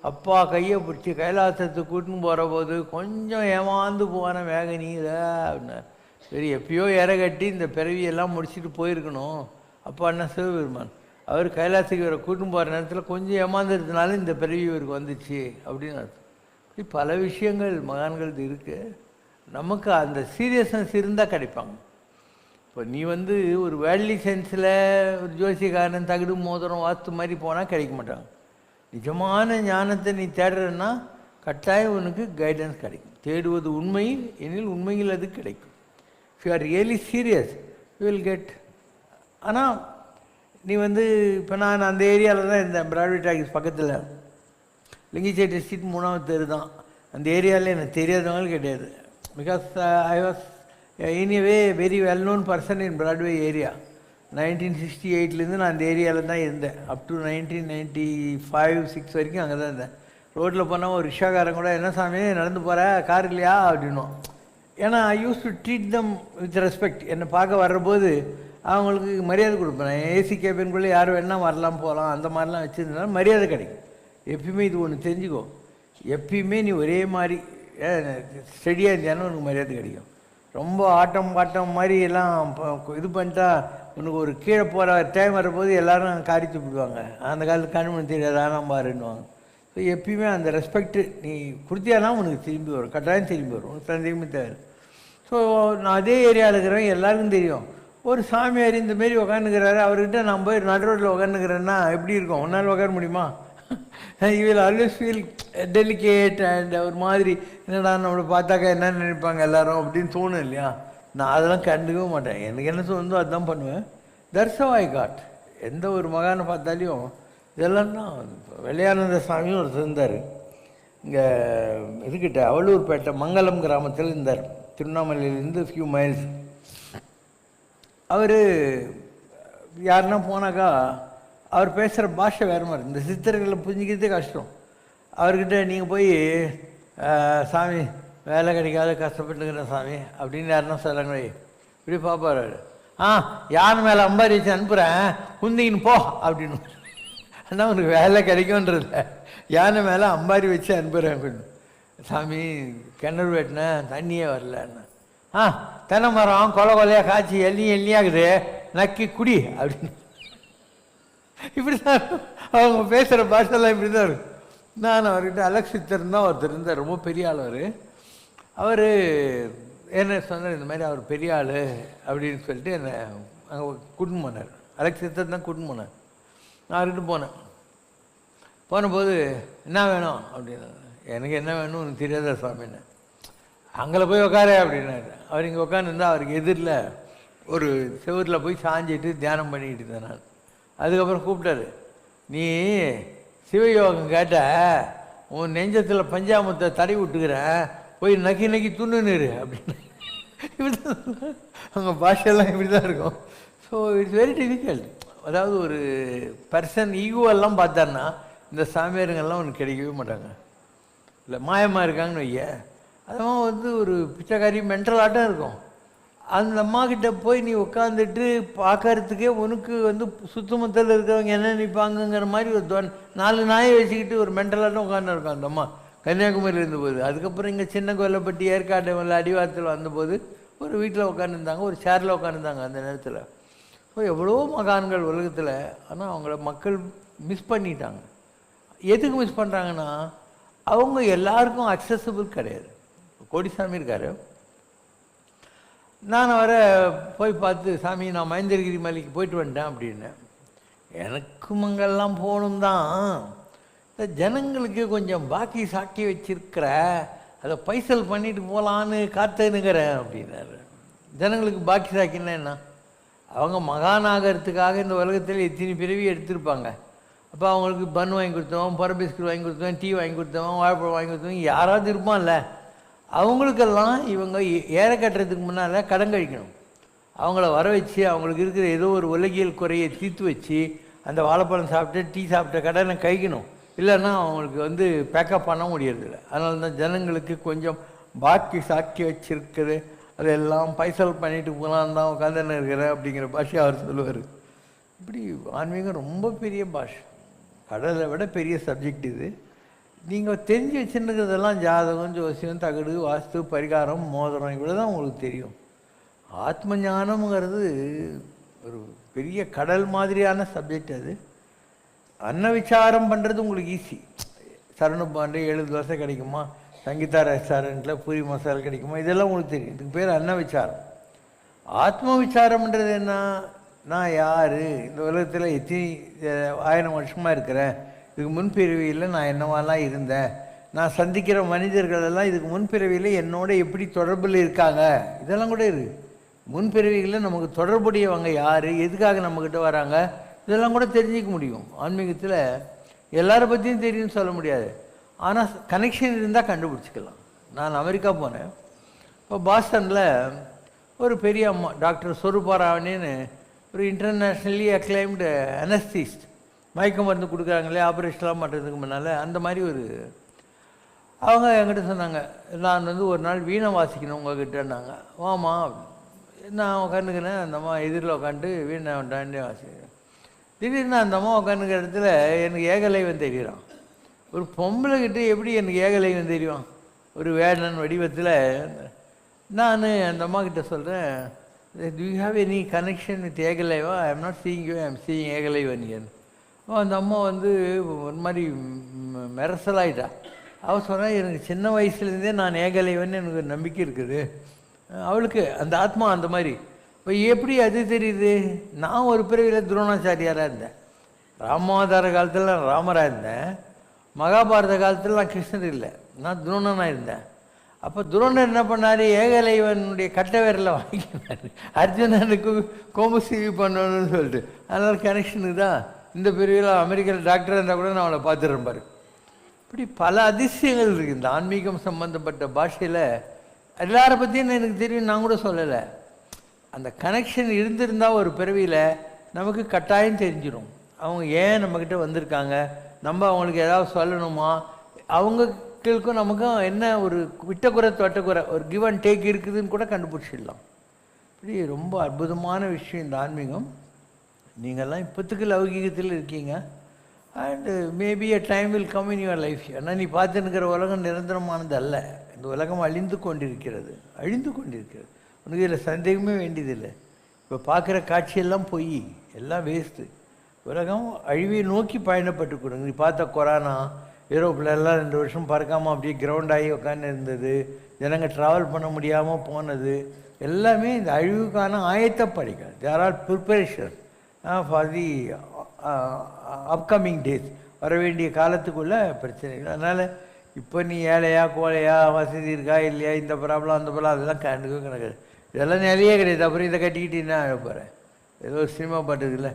அப்பா கையை பிடிச்சி கைலாசத்துக்கு கூட்டின்னு போகிற போது கொஞ்சம் ஏமாந்து போன வேக நீர அப்படின்னார். சரி, எப்பயோ கட்டி இந்த பிறவியெல்லாம் முடிச்சுட்டு போயிருக்கணும். அப்பா என்ன சிவபெருமான் அவர் கைலாசத்துக்கு இவரை கூட்டின்னு போகிற நேரத்தில் கொஞ்சம் ஏமாந்துறதுனால இந்த பிறவி இவருக்கு வந்துச்சு அப்படின்னு அர்த்தம். இப்படி பல விஷயங்கள் மகான்கள் இருக்குது. நமக்கு அந்த சீரியஸ்னஸ் இருந்தால் கிடைப்பாங்க. இப்போ நீ ஒரு வேர்ல்ட்லி சென்ஸில் ஒரு ஜோசியக்காரன் தகுடு மோதிரம் வாஸ்து மாதிரி போனால் கிடைக்க மாட்டாங்க. நிஜமான ஞானத்தை நீ தேடுறன்னா கட்டாயம் உனக்கு கைடன்ஸ் கிடைக்கும். தேடுவது உண்மை எனில் உண்மையில் அது கிடைக்கும். If you are really serious you will get. ஆனால் நீ இப்போ நான் அந்த ஏரியாவில் தான் இருந்தேன், பிராட்வே டாக்கீஸ் பக்கத்தில், லிங்கிச்சேட்டி ஸ்ட்ரீட் 3வது தெரு தான். அந்த ஏரியாவில் எனக்கு தெரியாதவங்களும் கிடையாது. Because I was in a way very well known person in Broadway area. 1968 நான் அந்த ஏரியாவில் தான் இருந்தேன். அப் டு 1995-6 வரைக்கும் அங்கே தான் இருந்தேன். ரோட்டில் போனால் ஒரு ரிக்ஷாக்காரன் கூட என்ன சாமி நடந்து போகிற, கார் இல்லையா அப்படின்னும். ஏன்னா I use to treat them with respect. என்னை பார்க்க வர்றபோது அவங்களுக்கு மரியாதை கொடுப்பேன். ஏசி கேபின்குள்ளே யார் வேணால் வரலாம் போகலாம், அந்த மாதிரிலாம் வச்சுருந்தாலும் மரியாதை கிடைக்கும். எப்பயுமே இது ஒன்று தெரிஞ்சுக்கோ, எப்பயுமே நீ ஒரே மாதிரி ஸ்டடியாக இருந்தாலும் உனக்கு மரியாதை கிடைக்கும். ரொம்ப ஆட்டம் பாட்டம் மாதிரி எல்லாம் இது பண்ணிட்டா உனக்கு ஒரு கீழே போகிற டைம் வரும்போது எல்லோரும் காரித்து விடுவாங்க. அந்த காலத்து கண்மணி தெரியாது ஆனால் பாருன்னுவாங்க. ஸோ எப்பயுமே அந்த ரெஸ்பெக்ட்டு நீ கொடுத்தியானா உனக்கு திரும்பி வரும், கட்டாயம் திரும்பி வரும், உனக்கு சந்தேகமே தேவை. ஸோ நான் அதே ஏரியாவில் இருக்கிறவங்க எல்லாருக்கும் தெரியும். ஒரு சாமியார் இந்தமாரி உக்காந்துக்கிறாரு, அவர்கிட்ட நான் போய் நடு ரோட்டில் உக்காந்துக்கிறேன்னா எப்படி இருக்கும்? ஒன்றால் உட்கார முடியுமா? You will always feel delicate and ஒரு மாதிரி என்னடா நம்மளை பார்த்தாக்கா என்ன நினைப்பாங்க எல்லாரும் அப்படின்னு தோணும் இல்லையா? நான் அதெல்லாம் கண்டுக்கவே மாட்டேன். எனக்கு என்ன தோணுதோ அதுதான் பண்ணுவேன். That's how I got. எந்த ஒரு மகானை பார்த்தாலையும் இதெல்லாம் தான். வெள்ளையானந்த சாமியும் ஒரு இருந்தார் இங்கே இதுக்கிட்ட அவலூர்பேட்டை மங்கலம் கிராமத்தில் இருந்தார், திருவண்ணாமலையிலேருந்து ஃபியூ மைல்ஸ். அவர் யாருன்னா போனாக்கா அவர் பேசுகிற பாஷை வேறு மாதிரி, இந்த சித்தர்களை புரிஞ்சிக்கிறதே கஷ்டம். அவர்கிட்ட நீங்கள் போய் சாமி வேலை கிடைக்காத கஷ்டப்பட்டுக்கிறேன் சாமி அப்படின்னு யாருன்னா சொல்லுங்க, இப்படி பார்ப்பார். யார் மேலே அம்பாரி வச்சு அனுப்புகிறேன் குந்திக்கின்னு போ அப்படின்னு. ஆனால் உனக்கு வேலை கிடைக்கும்ன்றதில்ல, யானை மேலே அம்பாரி வச்சு அனுப்புகிறேன் அப்படின்னு. சாமி கிணறு வெட்டினேன் தண்ணியே வரலன்னு. தென்னை மரம் கொலை கொலையாக காய்ச்சி எள்ளியாகுது நக்கி குடி அப்படின்னு. இப்படி தான் அவங்க பேசுகிற பாஷெல்லாம் இப்படி தான் இருக்கும். நான் அவர்கிட்ட அலெக்சித்தர் தான் ஒருத்தர் இருந்தார், ரொம்ப பெரிய ஆள். அவர் என்ன சொன்னார், இந்த மாதிரி அவர் பெரிய ஆள் அப்படின்னு சொல்லிட்டு என்னை அங்கே கூட்டின்னு போனார். அலெக்சித்தர் தான் கூட்டின்னு போனார். நான் அவர்கிட்ட போனபோது என்ன வேணும் அப்படின்னு. எனக்கு என்ன வேணும் உனக்கு தெரியாதா சாமின்னு. அங்கே போய் உட்கார அப்படின்னாரு. அவர் இங்கே உட்காந்துருந்தா அவருக்கு எதிரில் ஒரு செவரில் போய் சாஞ்சிட்டு தியானம் பண்ணிக்கிட்டு இருந்தேன் நான். அதுக்கப்புறம் கூப்பிட்டாரு, நீ சிவயோகம் கேட்ட உன் நெஞ்சத்தில் பஞ்சாமத்தை தடவி விட்டுக்கிறேன், போய் நக்கி நக்கி துண்ணுன்னு அப்படின்னு. இப்படி தான் அவங்க பாஷெல்லாம் இப்படி தான் இருக்கும். So it's very difficult. அதாவது ஒரு பர்சன் ஈகோவெல்லாம் பார்த்தாருன்னா இந்த சாமியாருங்கெல்லாம் உனக்கு கிடைக்கவே மாட்டாங்க. இல்லை மாயமாக இருக்காங்கன்னு வைய, அதெல்லாம் வந்து ஒரு பிச்சைக்காரி மென்டல் ஆட்டம் இருக்கும். அந்த அம்மாக்கிட்ட போய் நீ உட்காந்துட்டு பார்க்கறதுக்கே உனக்கு வந்து சுத்தமுத்தல் இருக்கிறவங்க என்ன நினைப்பாங்கங்கிற மாதிரி ஒரு 4 நாயை வச்சுக்கிட்டு ஒரு மென்டலாட்டம் உட்காந்து இருக்கும் அந்த அம்மா கன்னியாகுமரியில் இருந்தபோது. அதுக்கப்புறம் இங்கே சின்ன கோயிலைப்பட்டி ஏற்காடு அடிவாரத்தில் வந்தபோது ஒரு வீட்டில் உட்காந்துருந்தாங்க, ஒரு சேரில் உட்காந்துருந்தாங்க அந்த நேரத்தில். ஸோ எவ்வளோ மகான்கள் உலகத்தில், ஆனால் அவங்கள மக்கள் மிஸ் பண்ணிட்டாங்க. எதுக்கு மிஸ் பண்ணுறாங்கன்னா, அவங்க எல்லாருக்கும் அக்சசபிள் கிடையாது. கோடிசாமி இருக்கார், நான் அவரை போய் பார்த்து, சாமி நான் மகேந்திரகிரி மலைக்கு போயிட்டு வந்துட்டேன் அப்படின்னேன். எனக்கும் அங்கெல்லாம் போகணும் தான், ஜனங்களுக்கு கொஞ்சம் பாக்கி சாக்கி வச்சிருக்கிற, அதை பைசல் பண்ணிட்டு போகலான்னு காத்துனுக்கிறேன் அப்படின்னாரு. ஜனங்களுக்கு பாக்கி சாக்கின்னா என்ன? அவங்க மகானாகிறதுக்காக இந்த உலகத்தில் எத்தனை பிறவி எடுத்திருப்பாங்க. அப்போ அவங்களுக்கு பன் வாங்கி கொடுத்தவன், பர பிஸ்கட் வாங்கி கொடுத்தவன், டீ வாங்கி கொடுத்தவன், வாழைப்பழம் வாங்கி கொடுத்தவன் யாராவது இருப்பான்ல. அவங்களுக்கெல்லாம் இவங்க ஏற கட்டுறதுக்கு முன்னால் கடன் கழிக்கணும். அவங்கள வர வச்சு அவங்களுக்கு இருக்கிற ஏதோ ஒரு உலகியல் குறையை தீர்த்து வச்சு அந்த வாழைப்பழம் சாப்பிட்டு டீ சாப்பிட்ட கடனை கழிக்கணும். இல்லைன்னா அவங்களுக்கு வந்து பேக்கப் பண்ண முடியறதில்ல. அதனால தான் ஜனங்களுக்கு கொஞ்சம் பாக்கி சாக்கி வச்சிருக்குது, அதெல்லாம் பைசல் பண்ணிட்டு போகலான்னு தான் உட்காந்துன்னு இருக்கிறேன் அப்படிங்கிற பாஷை அவர் சொல்லுவார். இப்படி ஆன்மீகம் ரொம்ப பெரிய பாஷை, கடலை விட பெரிய சப்ஜெக்ட் இது. நீங்கள் தெரிஞ்சு வச்சுருக்கிறதெல்லாம் ஜாதகம், ஜோசியம், தகடு, வாஸ்து, பரிகாரம், மோதிரம், இவ்வளோ தான் உங்களுக்கு தெரியும். ஆத்ம ஞானம்ங்கிறது ஒரு பெரிய கடல் மாதிரியான சப்ஜெக்ட். அது அன்ன விசாரம் பண்ணுறது உங்களுக்கு ஈஸி. சரணு பாண்டு 7 தோசை கிடைக்குமா, சங்கீதா ரெஸ்டாரண்ட்டில் பூரி மசாலா கிடைக்குமா, இதெல்லாம் உங்களுக்கு தெரியும். இதுக்கு பேர் அன்ன விசாரம். ஆத்ம விசாரம்ன்றது என்ன? நான் யார், இந்த உலகத்தில் எத்தனை 1000 வருஷமாக இருக்கிறேன், இதுக்கு முன்பிறவியில் நான் என்னவாலாம் இருந்தேன், நான் சந்திக்கிற மனிதர்கள் எல்லாம் இதுக்கு முன்பிறவியில் என்னோட எப்படி தொடர்பில் இருக்காங்க, இதெல்லாம் கூட இருக்குது. முன்பிறவிகளில் நமக்கு தொடர்புடையவங்க யார், எதுக்காக நம்மக்கிட்ட வராங்க, இதெல்லாம் கூட தெரிஞ்சிக்க முடியும். ஆன்மீகத்தில் எல்லாரை பற்றியும் தெரியும்னு சொல்ல முடியாது, ஆனால் கனெக்ஷன் இருந்தால் கண்டுபிடிச்சிக்கலாம். நான் அமெரிக்கா போனேன். இப்போ பாஸ்டனில் ஒரு பெரிய அம்மா டாக்டர் ஸ்வரூபா ராவணின்னு ஒரு இன்டர்நேஷ்னலி அக்ளைம்டு அனஸ்தீஸ்ட், மயக்க மருந்து கொடுக்குறாங்களே ஆப்ரேஷன்லாம் பண்ணுறதுக்கு முன்னால், அந்த மாதிரி ஒரு அவங்க என்கிட்ட சொன்னாங்க, நான் வந்து ஒரு நாள் வீணை வாசிக்கணும் உங்ககிட்டன்னாங்க. வாமா, நான் உட்காந்துக்கிறேன். அந்த அம்மா எதிரில் உட்காந்து வீணை உண்டாண்டே வாசிக்கிறேன். திடீர்னு அந்த அம்மா உட்காந்துக்கிற இடத்துல எனக்கு ஏகலைவன் தெரியுறான். ஒரு பொம்பளைக்கிட்ட எப்படி எனக்கு ஏகலைவன் தெரியும்? ஒரு வேடன் வடிவத்தில். நான் அந்த அம்மா கிட்ட சொல்கிறேன், to you have any connection with Eklavya? I am not seeing you, I am seeing Ekalaivan ஏன். அந்த அம்மா வந்து ஒரு மாதிரி மெரசலாயிட்டா. அவள் சொன்னால், எனக்கு சின்ன வயசுலேருந்தே நான் ஏகலைவன் எனக்கு நம்பிக்கை இருக்குது. அவளுக்கு அந்த ஆத்மா அந்த மாதிரி. இப்போ எப்படி அது தெரியுது? நான் ஒரு பிறவியில் துரோணாச்சாரியாராக இருந்தேன், ராமாவதார காலத்தில் நான் ராமராக இருந்தேன், மகாபாரத காலத்தில் நான் கிருஷ்ணர் இல்லை, நான் துரோணனாக இருந்தேன். அப்போ துரோணர் என்ன பண்ணார், ஏகலைவனுடைய கட்டை விரலை வாங்கினார், அர்ஜுனனுக்கு கோம்பு சீவி பண்ணணும்னு சொல்லிட்டு. அதனால் கனெக்ஷனுக்கு தான். இந்த பிரிவில் அமெரிக்காவில் டாக்டராக இருந்தால் கூட நான் அவளை பார்த்துடுறேன் பாரு. இப்படி பல அதிசயங்கள் இருக்குது இந்த ஆன்மீகம் சம்மந்தப்பட்ட பாஷையில். எல்லாரை பற்றியும் எனக்கு தெரியும், நான் கூட சொல்லலை. அந்த கனெக்ஷன் இருந்திருந்தால் ஒரு பிறவியில் நமக்கு கட்டாயம் தெரிஞ்சிடும் அவங்க ஏன் நம்மக்கிட்ட வந்திருக்காங்க, நம்ம அவங்களுக்கு ஏதாவது சொல்லணுமா, அவங்களுக்கும் நமக்கும் என்ன ஒரு விட்டக்குறை தொட்டக்குறை, ஒரு கிவ் அண்ட் டேக் இருக்குதுன்னு கூட கண்டுபிடிச்சிடலாம். இப்படி ரொம்ப அற்புதமான விஷயம் இந்த ஆன்மீகம். நீங்கள்லாம் இப்போத்துக்கு லௌகீகத்தில் இருக்கீங்க, and maybe a time will come in your life. ஏன்னா நீ பார்த்துன்னுக்கிற உலகம் நிரந்தரமானது அல்ல. இந்த உலகம் அழிந்து கொண்டிருக்கிறது, அழிந்து கொண்டிருக்கிறது. உனக்கு இதில் சந்தேகமே வேண்டியதில்லை. இப்போ பார்க்குற காட்சியெல்லாம் பொய், எல்லாம் வேஸ்ட்டு. உலகம் அழிவை நோக்கி பயணப்பட்டு கொடுங்க. நீ பார்த்த கொரோனா, யூரோப்பிலெல்லாம் 2 வருஷம் பறக்காமல் அப்படியே கிரவுண்ட் ஆகி உட்காந்து இருந்தது, ஜனங்க ட்ராவல் பண்ண முடியாமல் போனது, எல்லாமே இந்த அழிவுக்கான ஆயத்தப்படிகள். There are preparation for the upcoming days, வர வேண்டிய காலத்துக்குள்ள பிரச்சனைகள். அதனால் இப்போ நீ ஏழையா கோழையா, வசதி இருக்கா இல்லையா, இந்த ப்ராப்ளம் அந்த ப்ராப்ளம், அதெல்லாம் கண்டுக்க கிடையாது. இதெல்லாம் நிலையே கிடையாது. அப்புறம் இதை கட்டிக்கிட்டு என்ன ஆக போகிறேன்? ஏதோ ஒரு சினிமா பாட்டு இருக்குல்ல,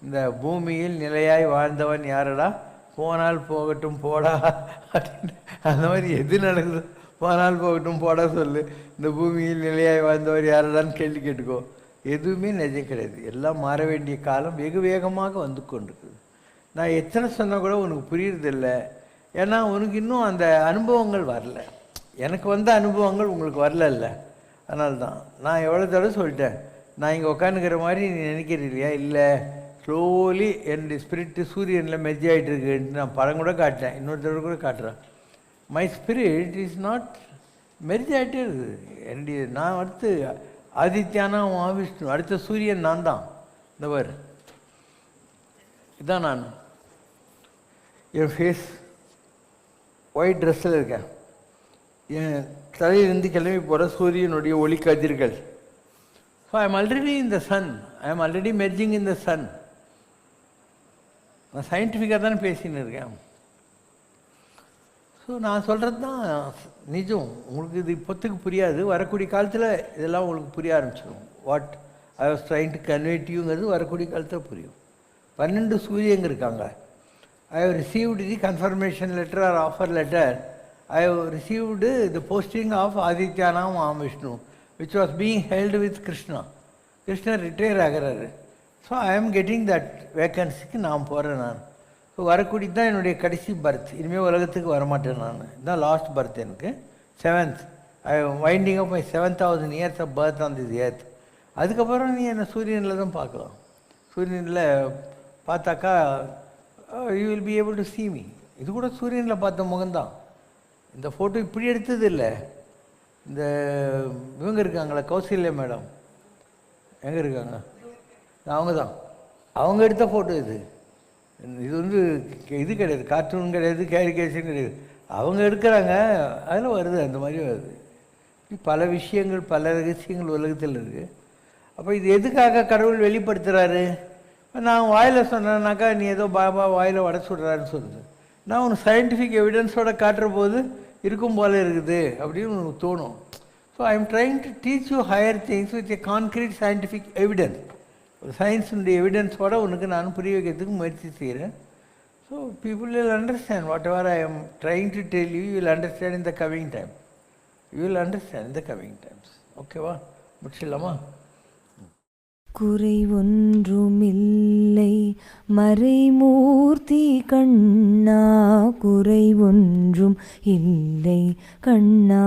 இந்த பூமியில் நிலையாய் வாழ்ந்தவன் யாரடா, போனால் போகட்டும் போடா அப்படின்னு. அந்த மாதிரி எது நடக்குது, போனால் போகட்டும் போடா சொல்லு. இந்த பூமியில் நிலையாய் வாழ்ந்தவர் யாரடான்னு கேள்வி கேட்டுக்கோ. எதுவுமே நிஜம் கிடையாது. எல்லாம் மாற வேண்டிய காலம் வெகு வேகமாக வந்து கொண்டிருக்குது. நான் எத்தனை சொன்னால் கூட உனக்கு புரியுறதில்ல. ஏன்னா உனக்கு இன்னும் அந்த அனுபவங்கள் வரல. எனக்கு வந்த அனுபவங்கள் உங்களுக்கு வரல. அதனால தான் நான் எவ்வளோ தடவை சொல்லிட்டேன், நான் இங்கே உட்காந்துக்கிற மாதிரி நீ நினைக்கிறது இல்லையா? இல்லை, ஸ்லோலி என்னுடைய ஸ்பிரிட்டு சூரியனில் மெர்ஜ் ஆகிட்டு இருக்குன்ட்டு நான் படம் கூட காட்டேன், இன்னொரு தடவை கூட காட்டுறேன். My spirit is not merge ஆகிட்டே இருக்குது. என்னுடைய நான் அடுத்து ஆதித்யானா மகாவிஷ்ணு, அடுத்த சூரியன் நான் தான். இந்த பார், இதுதான் நான். என் ஃபேஸ் ஒயிட் ட்ரெஸ்ஸில் இருக்கேன். என் தலையிலிருந்து கிளம்பி போகிற சூரியனுடைய ஒளி கதிர்கள். So I am already in the sun, I am already merging in the sun. நான் சயின்டிஃபிக்காக தானே பேசின்னு இருக்கேன். ஸோ நான் சொல்கிறது தான் நிஜம். உங்களுக்கு இது இப்போத்துக்கு புரியாது, வரக்கூடிய காலத்தில் இதெல்லாம் உங்களுக்கு புரிய ஆரம்பிச்சிடும். What I was trying to convey to யூங்கிறது வரக்கூடிய காலத்தில் புரியும். 12 சூரியங்க இருக்காங்க. I have received the confirmation letter or offer letter. I have received the posting of Adityana Mahavishnu, which was being held with Krishna. Krishna retire ஆகிறாரு. So I ஆம் getting that வேக்கன்சிக்கு நான் போகிறேன். நான் ஸோ வரக்கூடிய தான் என்னுடைய கடைசி பர்த். இனிமேல் உலகத்துக்கு வரமாட்டேன் நான். இதுதான் லாஸ்ட் பர்த் எனக்கு. 7th I winding up my 7,000 years of birth on this earth. அதுக்கப்புறம் நீ என்னை சூரியனில் தான் பார்க்கலாம். சூரியனில் பார்த்தாக்கா you will be able to see me. இது கூட சூரியனில் பார்த்த முகம்தான். இந்த ஃபோட்டோ இப்படி எடுத்தது இல்லை. இந்த இவங்க இருக்காங்களே, கௌசல்யா மேடம் எங்கே இருக்காங்க? அவங்க தான், அவங்க எடுத்த ஃபோட்டோ இது. இது வந்து இது கிடையாது, கார்ட்டூன் கிடையாது, கேரிகேஷன் கிடையாது. அவங்க எடுக்கிறாங்க, அதில் வருது, அந்த மாதிரி வருது. பல விஷயங்கள், பல ரகசியங்கள் உலகத்தில் இருக்குது. அப்போ இது எதுக்காக கடவுள் வெளிப்படுத்துகிறாரு? நான் வாயில் சொன்னேன்னாக்கா நீ ஏதோ பாபா வாயில் வடை சுடுறாருன்னு சொல்லுது. நான் உனக்கு சயின்டிஃபிக் எவிடன்ஸோடு காட்டுற போது இருக்கும் போல் இருக்குது அப்படின்னு உனக்கு தோணும். So I am trying to teach you higher things with A concrete scientific evidence. ஒரு சயின்ஸுடைய எவிடன்ஸோடு உனக்கு நான் புரிய வைக்கிறதுக்கு முயற்சி செய்கிறேன். So people will understand what ever I am trying to tell you. Will understand in the coming time. You will understand in the coming times. ஓகேவா? முடிச்சிடலாமா? குறை ஒன்றுமில்லை மறைமூர்த்தி கண்ணா, குறை ஒன்றும் இல்லை கண்ணா,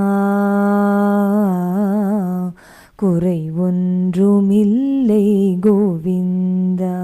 குறை ஒன்றுமில்லை கோவிந்தா.